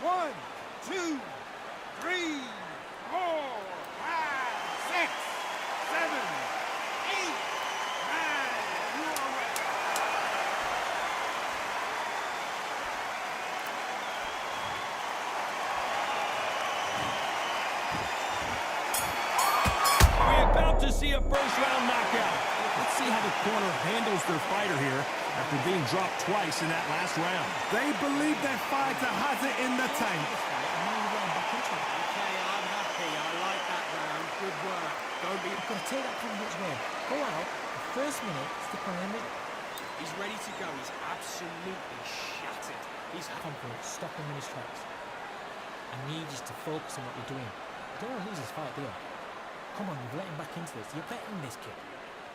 One, two, three, 4, 5, 6, 7, 8, 9. You are ready. We're about to see a first-round knockout. Let's see how the corner handles their fighter here after being dropped twice in that last round. They believe their fighter has it in the tank. Okay, I'm happy. I like that round. Good work. Don't be... You've got to take that confidence away. Go out, the first minute, stick around it. He's ready to go. He's absolutely shattered. He's Confident, stop him in his tracks. I need you to focus on what you're doing. You don't want to lose this fight, do you? Come on, you've let him back into this. You're betting this kid.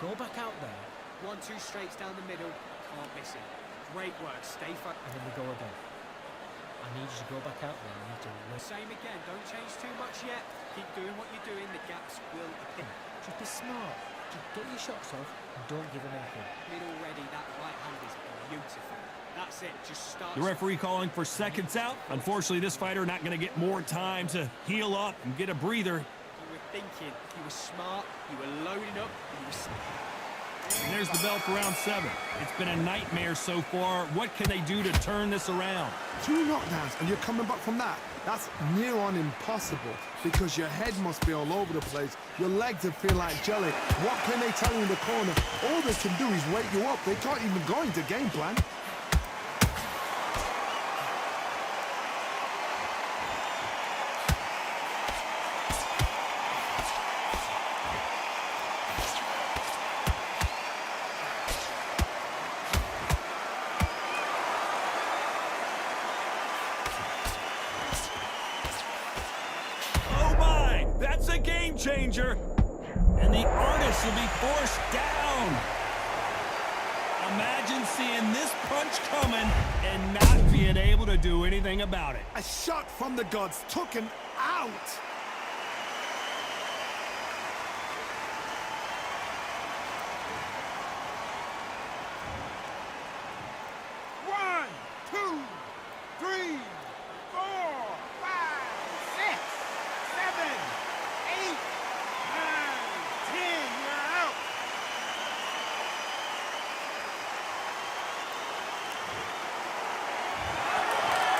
Go back out there, 1, 2 straights down the middle. Can't miss him. Great work. Stay focused. and then we go again. I need you to go back out there. I need to win. Same again. Don't change too much yet. Keep doing what you're doing. The gaps will appear. Just be smart. Just get your shots off and don't give him anything. Middle ready. That right hand is beautiful. That's it. Just start. The referee calling for seconds out. Unfortunately, this fighter not going to get more time to heal up and get a breather. You were thinking. You were smart. You were loading up. And you were... And there's the bell for round 7. It's been a nightmare so far. What can they do to turn this around? 2 knockdowns and you're coming back from that. That's near on impossible because your head must be all over the place. Your legs will feel like jelly. What can they tell you in the corner? All they can do is wake you up. They can't even go into game plan. game changer. And the artist will be forced down. Imagine seeing this punch coming and not being able to do anything about it. A shot from the gods took him out. One, two, three, four, five, six, seven, eight, nine, 10. You're out.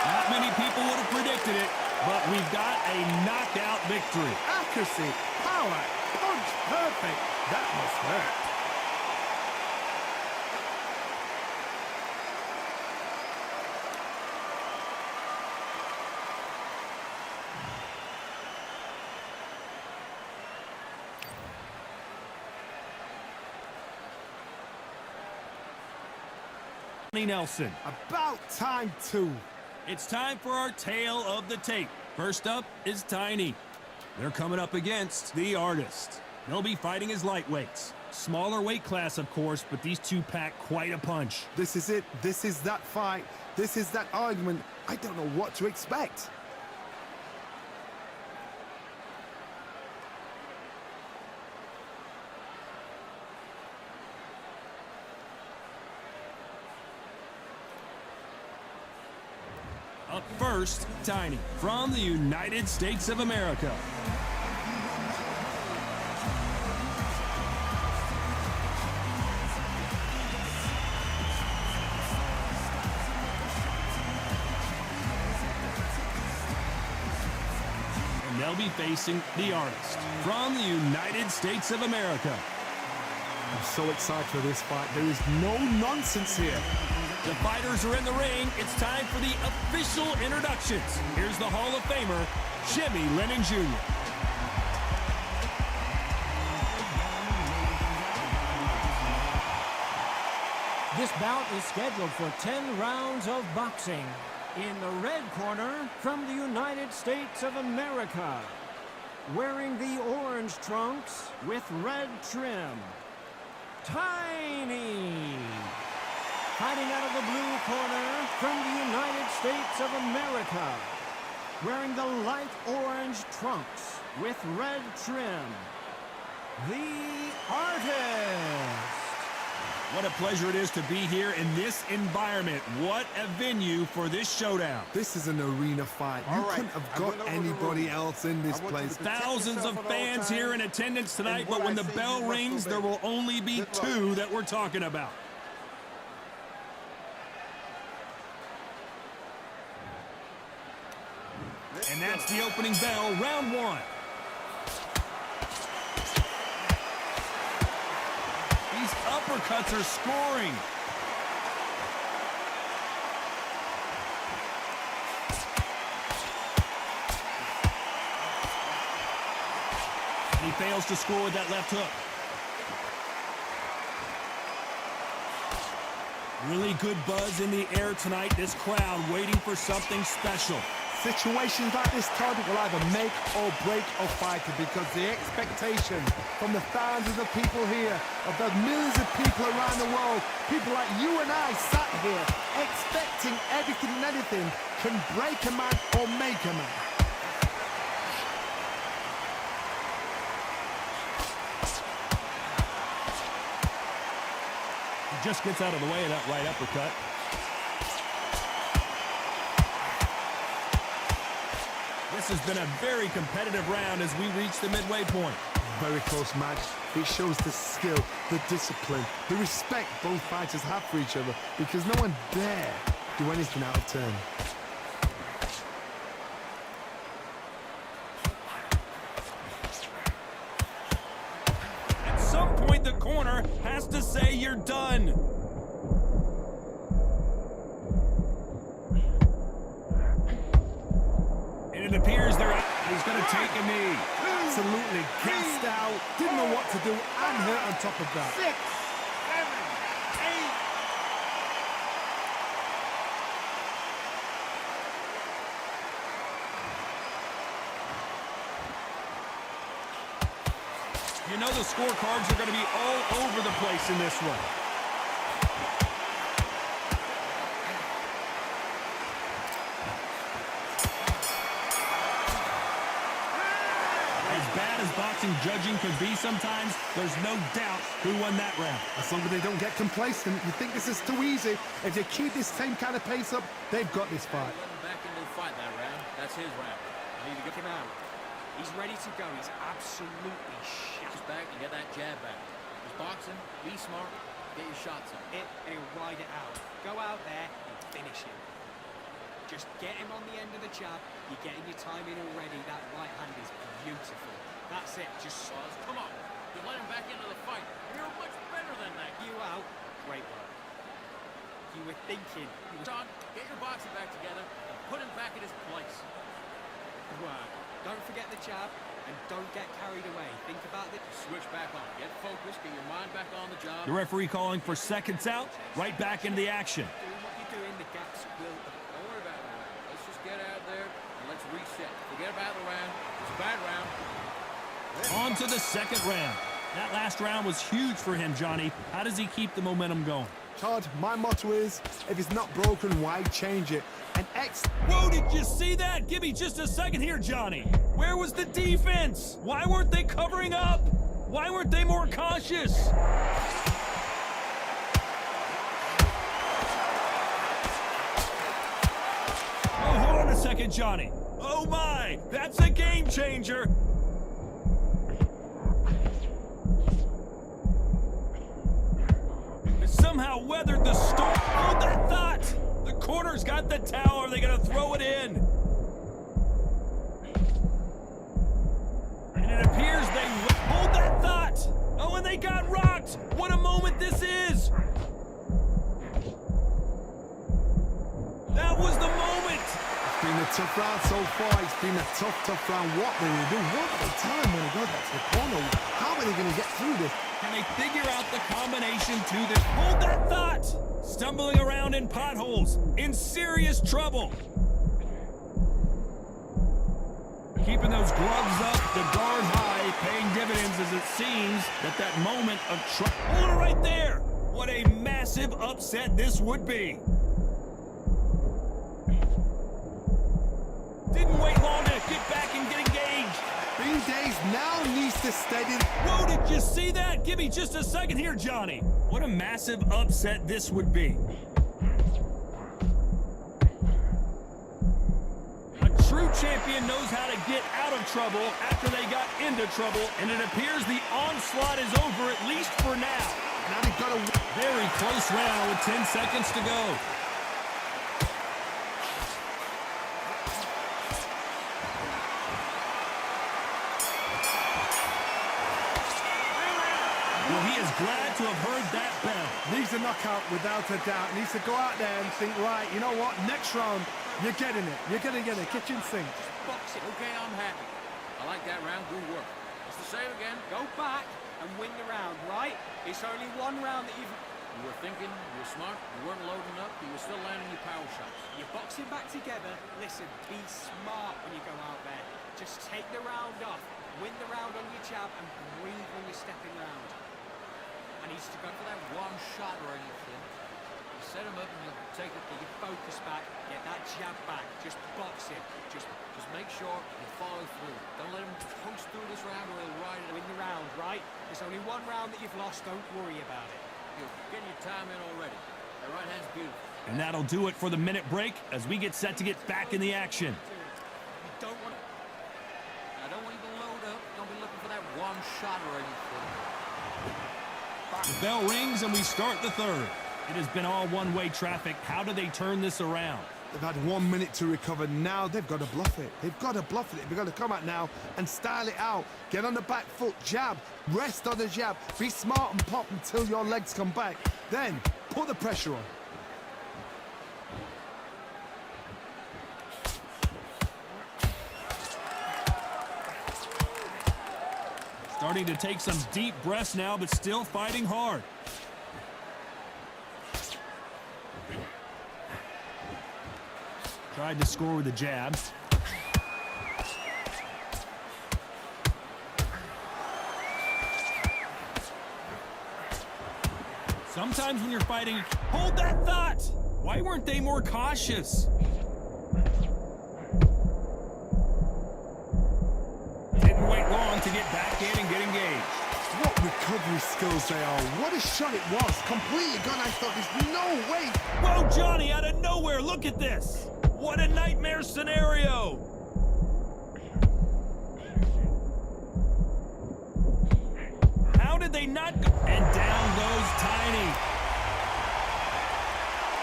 Not many people would have predicted it, but we've got a knockout victory. Accuracy, power, punch, perfect. That must hurt. Nelson. About time too. It's time for our tale of the tape. First up is Tiny. They're coming up against the Artist. They'll be fighting as lightweights. Smaller weight class, of course, but these two pack quite a punch. This is it. This is that fight. This is that argument. I don't know what to expect. Up first, Tiny, from the United States of America. And they'll be facing the Artist, from the United States of America. I'm so excited for this fight. There is no nonsense here. The fighters are in the ring. It's time for the official introductions. Here's the Hall of Famer, Jimmy Lennon Jr. This bout is scheduled for 10 rounds of boxing. In the red corner, from the United States of America, wearing the orange trunks with red trim, Tiny. Fighting out of the blue corner, from the United States of America, wearing the light orange trunks with red trim, the Artist. What a pleasure it is to be here in this environment. What a venue for this showdown. This is an arena fight. You couldn't have got anybody else in this place. Thousands of fans here in attendance tonight, but when the bell rings, there will only be two that we're talking about. And that's the opening bell, round one. These uppercuts are scoring. He fails to score with that left hook. Really good buzz in the air tonight. This crowd waiting for something special. Situations like this, Todd, will either make or break a fighter because the expectation from the thousands of people here, of the millions of people around the world, people like you and I sat here expecting everything and anything, can break a man or make a man. He just gets out of the way of that right uppercut. This has been a very competitive round as we reach the midway point. Very close match. It shows the skill, the discipline, the respect both fighters have for each other because no one dare do anything out of turn. At some point, the corner has to say you're done. It appears they're out. He's going to take a knee. Absolutely gassed out, didn't know what to do, and hurt on top of that. 6, 7, 8. You know the scorecards are going to be all over the place in this one. As bad as boxing judging could be sometimes, there's no doubt who won that round. As long as they don't get complacent, you think this is too easy. If they keep this same kind of pace up, they've got this fight. Let him back into the fight that round. That's his round. I need to get him out. He's ready to go. He's absolutely shot. Just back and get that jab back. Just boxing, be smart, get your shots up. It and he'll ride it out. Go out there and finish him. Just get him on the end of the jab. You're getting your time in already. That right hand is beautiful. That's it. Just Come on. You let him back into the fight. You're much better than that. you out. Great work. You were thinking. You were John, get your boxing back together and put him back in his place. Good work. Don't forget the jab and don't get carried away. Think about the Switch back on. Get focused. Get your mind back on the job. The referee calling for seconds out, right back into the action. doing what you're doing. The gaps will. Don't worry about the round. Let's just get out there and let's reset. Forget about the round. It's a bad round. On to the second round. That last round was huge for him, Johnny. How does he keep the momentum going? Todd, my motto is, if it's not broken, why change it? And Whoa, did you see that? Give me just a second here, Johnny. Where was the defense? Why weren't they covering up? Why weren't they more cautious? Oh, hold on a second, Johnny. Oh my, that's a game changer. Somehow weathered the storm. Hold that thought. The corner's got the towel. Are they going to throw it in? And it appears they hold that thought. Oh, and they got rocked. What a moment this is. That was the moment. it's been a tough round so far. It's been a tough round. What they will do, one at a time when it goes back to the corner. How are they going to get through this? Can they figure out the combination to this? Hold that thought! Stumbling around in potholes, in serious trouble. Keeping those gloves up, the guard high, paying dividends as it seems that moment of trouble. Hold it right there! What a massive upset this would be. Didn't wait long to get back and get engaged. Bean Days now needs to steady. Whoa, did you see that? Give me just a second here, Johnny. What a massive upset this would be. A true champion knows how to get out of trouble after they got into trouble, and it appears the onslaught is over, at least for now. Now they've got a Very close round with 10 seconds to go. Well, he is glad to have heard that bell. needs a knockout without a doubt. Needs to go out there and think, right, you know what? Next round, you're getting it. You're going to get a kitchen sink. Boxing. Okay, I'm happy. I like that round. Good work. It's the same again. Go back and win the round, right? It's only one round that you've... You were thinking, you were smart, you weren't loading up, you were still landing your power shots. You're boxing back together. Listen, be smart when you go out there. Just take the round off. Win the round on your jab and breathe when you're stepping round. I need you to go for that One shot or anything. You set him up and you take it. Get your focus back. Get that jab back. Just box him. Just make sure you follow through. Don't let him coast through this round or he'll ride it. win the round, right? There's only one round that you've lost. Don't worry about it. You're getting your time in already. That right hand's beautiful. And that'll do it for the minute break as we get set to get back in the action. You don't want to... I don't want you to load up. Don't be looking for that one shot or anything. The bell rings and we start the third. It has been all one-way traffic. How do they turn this around? They've had 1 minute to recover. Now they've got to bluff it. They've got to bluff it. They've got to come out now and style it out. Get on the back foot, jab, rest on the jab. Be smart and pop until your legs come back. Then put the pressure on. Starting to take some deep breaths now, but still fighting hard. Tried to score with a jab. Sometimes when you're fighting, hold that thought! Why weren't they more cautious? Didn't wait long to get back in and get engaged. What recovery skills they are. What a shot it was. Completely gone. I thought there's no way. Whoa, Johnny, out of nowhere, look at this! What a nightmare scenario! How did they not go? And down goes Tiny.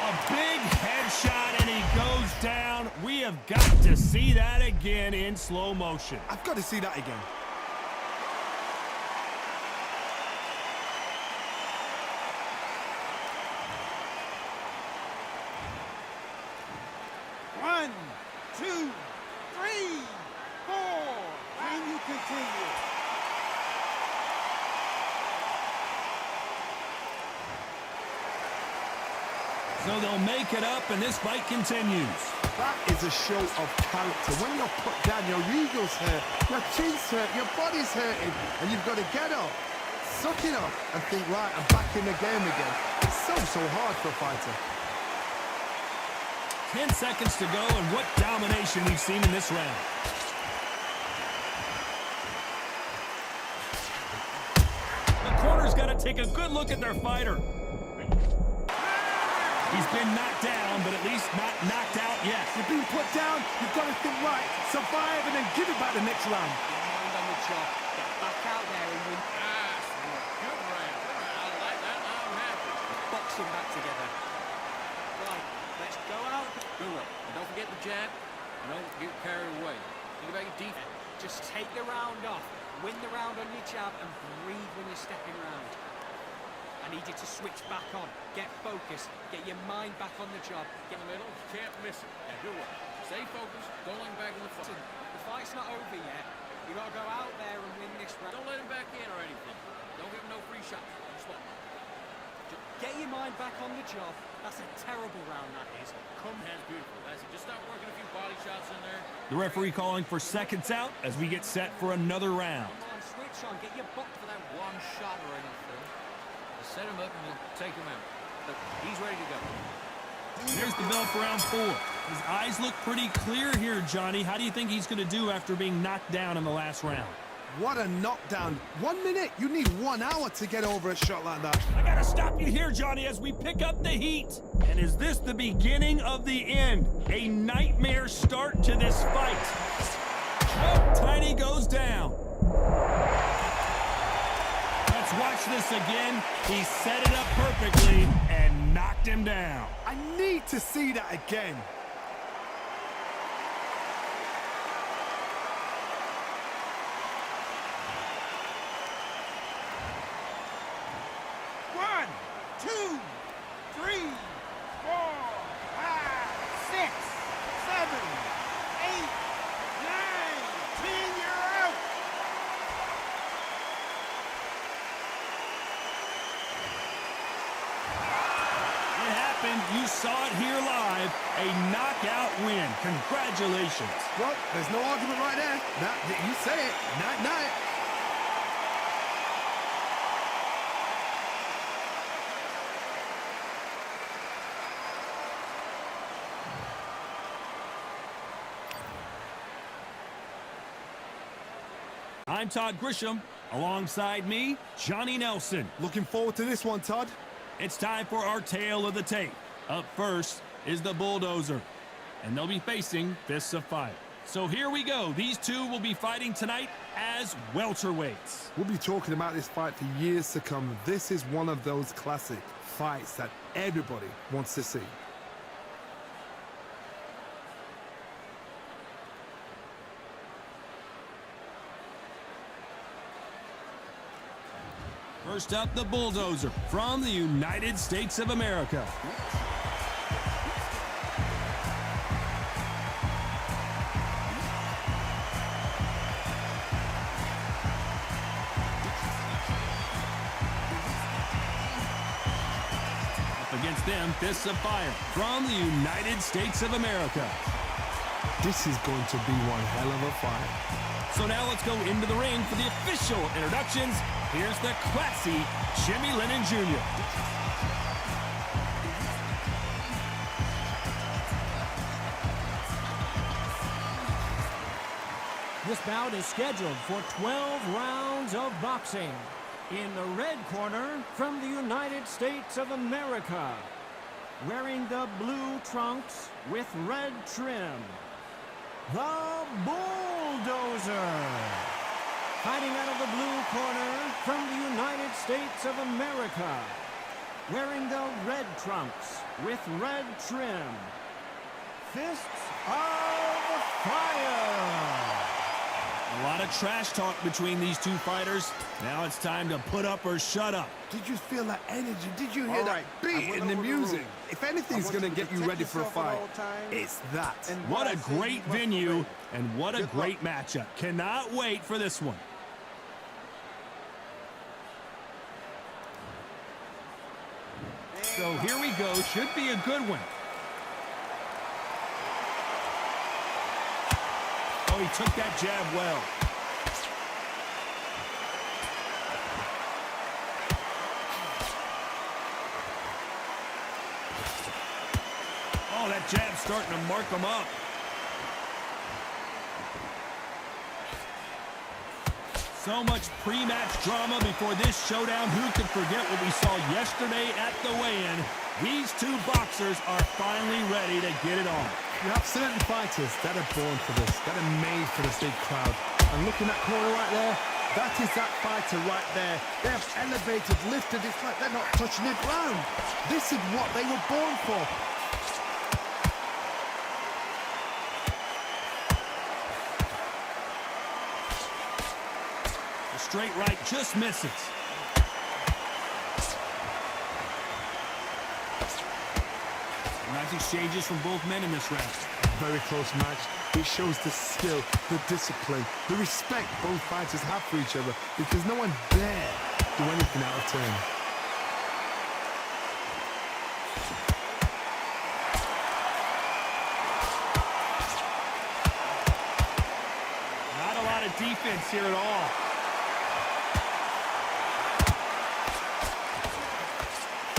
A big headshot and he goes down. We have got to see that again in slow motion. I've got to see that again. One, two, three, four. Can you continue? So they'll make it up and this fight continues. That is a show of character. When you're put down, your ego's hurt, your chin's hurt, your body's hurting, and you've got to get up, suck it up, and think, right, I'm back in the game again. It's so hard for a fighter. 10 seconds to go, and what domination we've seen in this round. The corner's got to take a good look at their fighter. He's been knocked down, but at least not knocked out yet. You've been put down, you've got to think, right, survive and then give it back the next round. Mind on the job. Get back out there and win. Good round. I like that. I'm happy. Boxing back together. Right, let's go out. Good one. And don't forget the jab. And don't get carried away. Think about your defense. Just take the round off. Win the round on your jab and breathe when you're stepping round. I need you to switch back on. Get focused. Get your mind back on the job. In the middle, you can't miss it. And good one. Stay focused. Don't let him back in the fight. The fight's not over yet. You gotta go out there and win this round. Don't let him back in or anything. Don't give him no free shots. Just what? Get your mind back on the job. That's a terrible round, that is. That's beautiful. That's it. Just start working a few body shots in there. The referee calling for seconds out as we get set for another round. Come on, switch on. Get your butt For that one shot or anything. Just set him up and we'll take him out. Look, he's ready to go. There's the bell for round 4. His eyes look pretty clear here, Johnny. How do you think he's going to do after being knocked down in the last round? What a knockdown. 1 minute, you need 1 hour to get over a shot like that. I gotta stop you here, Johnny, as we pick up the heat. And is this the beginning of the end? A nightmare start to this fight. Oh, Tiny goes down. Let's watch this again. He set it up perfectly and knocked him down. I need to see that again. One, two, three, four, five, six, seven, eight, nine, 10. You're out. It happened. You saw it here live. A knockout win. Congratulations. Well, there's no argument right there. You say it. Night-night. I'm Todd Grisham. Alongside me, Johnny Nelson. Looking forward to this one, Todd. It's time for our tale of the tape. Up first is the Bulldozer, and they'll be facing Fists of Fire. So here we go. These two will be fighting tonight as welterweights. We'll be talking about this fight for years to come. This is one of those classic fights that everybody wants to see. First up, the Bulldozer from the United States of America. Up against them, Fists of Fire from the United States of America. This is going to be one hell of a fight. So now let's go into the ring for the official introductions. Here's the classy Jimmy Lennon Jr. This bout is scheduled for 12 rounds of boxing. In the red corner, from the United States of America, wearing the blue trunks with red trim, the Bulldozer. Fighting out of the blue corner, from the United States of America, wearing the red trunks with red trim, Fists of Fire. A lot of trash talk between these two fighters. Now it's time to put up or shut up. Did you feel that energy? Did you hear All that right, beat I went in the over the music? rules. If anything's I want going to you to get you protect ready for a yourself at fight, all times. it's that. And What I a say you great must venue, obey. and what a Good great matchup. Cannot wait for this one. So here we go. Should be a good one. Oh, he took that jab well. Oh, that jab's starting to mark him up. So much pre-match drama before this showdown. Who could forget what we saw yesterday at the weigh-in? These two boxers are finally ready to get it on. You have certain fighters that are born for this, that are made for this big crowd. And look in that corner right there, that is that fighter right there. They have elevated, lifted, it's like they're not touching the ground. This is what they were born for. The straight right just misses. Nice exchanges from both men in this round. Very close match. It shows the skill, the discipline, the respect both fighters have for each other because no one dare do anything out of turn. Not a lot of defense here at all.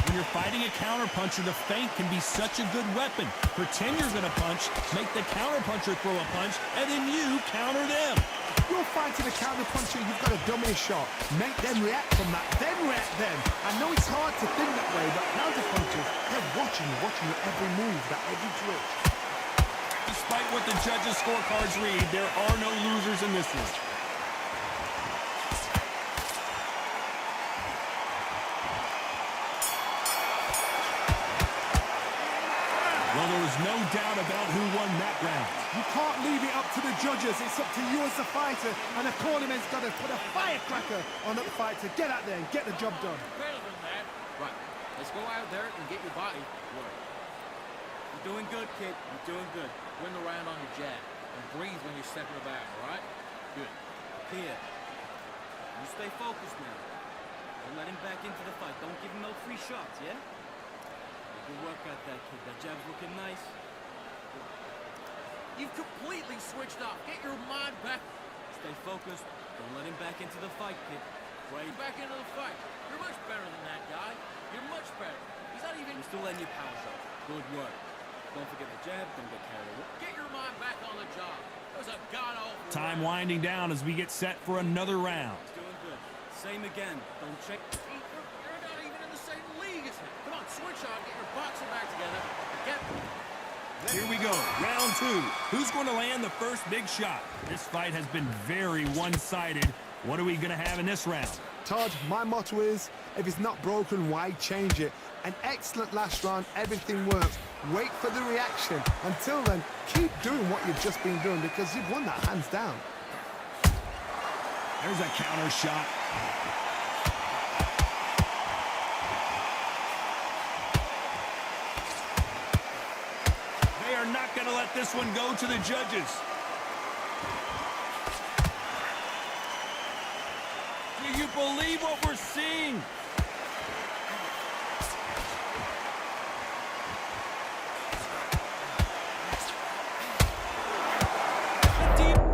When you're fighting a counterpuncher, the feint can be such a good weapon. Pretend you're going to punch, make the counterpuncher throw a punch, and then you counter them. You're fighting a counterpuncher, you've got a dummy shot. Make them react from that, then react then. I know it's hard to think that way, but counterpunchers, they're watching your every move, that every twitch. Despite what the judges' scorecards read, there are no losers in this one. Well, there was no doubt about who won that round. You can't leave it up to the judges, it's up to you as the fighter, and the cornerman's got to put a firecracker on that fighter. Get out there and get the job done. Better than that. Right. Let's go out there and get your body work. You're doing good, kid. You're doing good. Win the round on your jab. And breathe when you're stepping about, all right? Good. Here. You stay focused now. Don't let him back into the fight. Don't give him no free shots, yeah? Good work out that kid. That jab's looking nice. You've completely switched off. Get your mind back. Stay focused. Don't let him back into the fight, kid. Right. Back into the fight. You're much better than that guy. You're much better. He's not even... You're still letting your power show. Good work. Don't forget the jab. Don't get carried away. Get your mind back on the job. That was a god-awful Time round. winding down as we get set for another round. He's doing good. Same again. Don't check. You're not even in the same league as him. Come on, switch on. Get your boxing back together. Get... Here we go, round two. Who's going to land the first big shot? This fight has been very one-sided. What are we going to have in this round? Todd, my motto is, if it's not broken, why change it? An excellent last round, everything works. Wait for the reaction. Until then, keep doing what you've just been doing because you've won that hands down. There's a counter shot. They are not going to let this one go to the judges. Do you believe what we're seeing?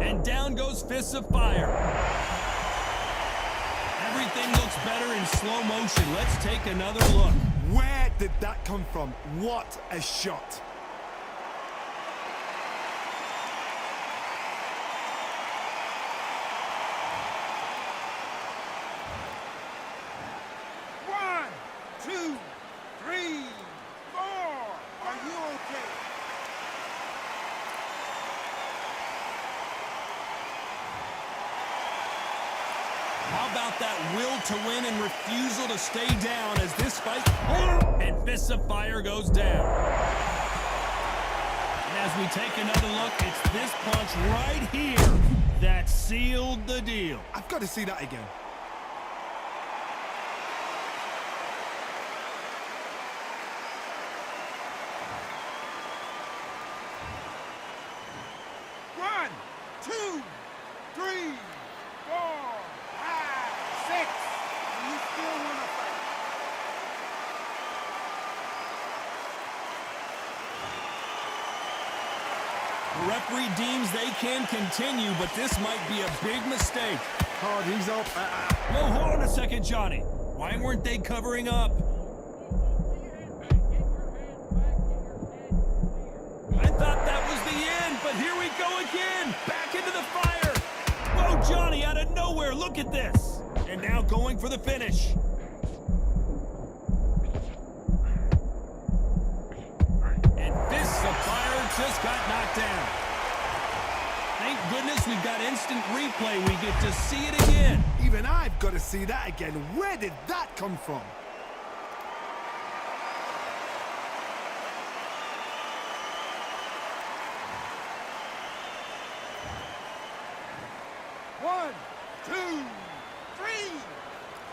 And down goes Fists of Fire. Everything looks better in slow motion. Let's take another look. Where did that come from? What a shot. about that will to win and refusal to stay down as this fight and Fists of Fire goes down. And as we take another look, it's this punch right here that sealed the deal. I've got to see that again. One, two, three, 4, 5, 6. And you still want to fight. The referee deems they can continue, but this might be a big mistake. Oh, he's up. Whoa, hold on a second, Johnny. Why weren't they covering up? I thought that was the end, but here we go again. Back into the fire. Whoa, Johnny, out of nowhere. Look at this. And now going for the finish. And Fists of Fire just got knocked down. Thank goodness we've got instant replay. We get to see it again. Even I've got to see that again. Where did that come from? One, two, three,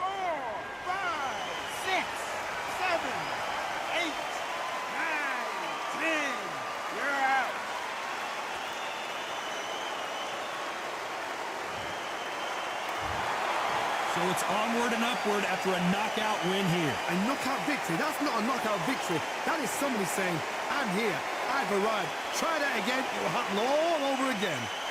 4, 5, 6, 7, 8, 9, 10. You're out. So it's onward and upward after a knockout win here. A knockout victory? That's not a knockout victory. That is somebody saying, I'm here, I've arrived. Try that again, it will happen all over again.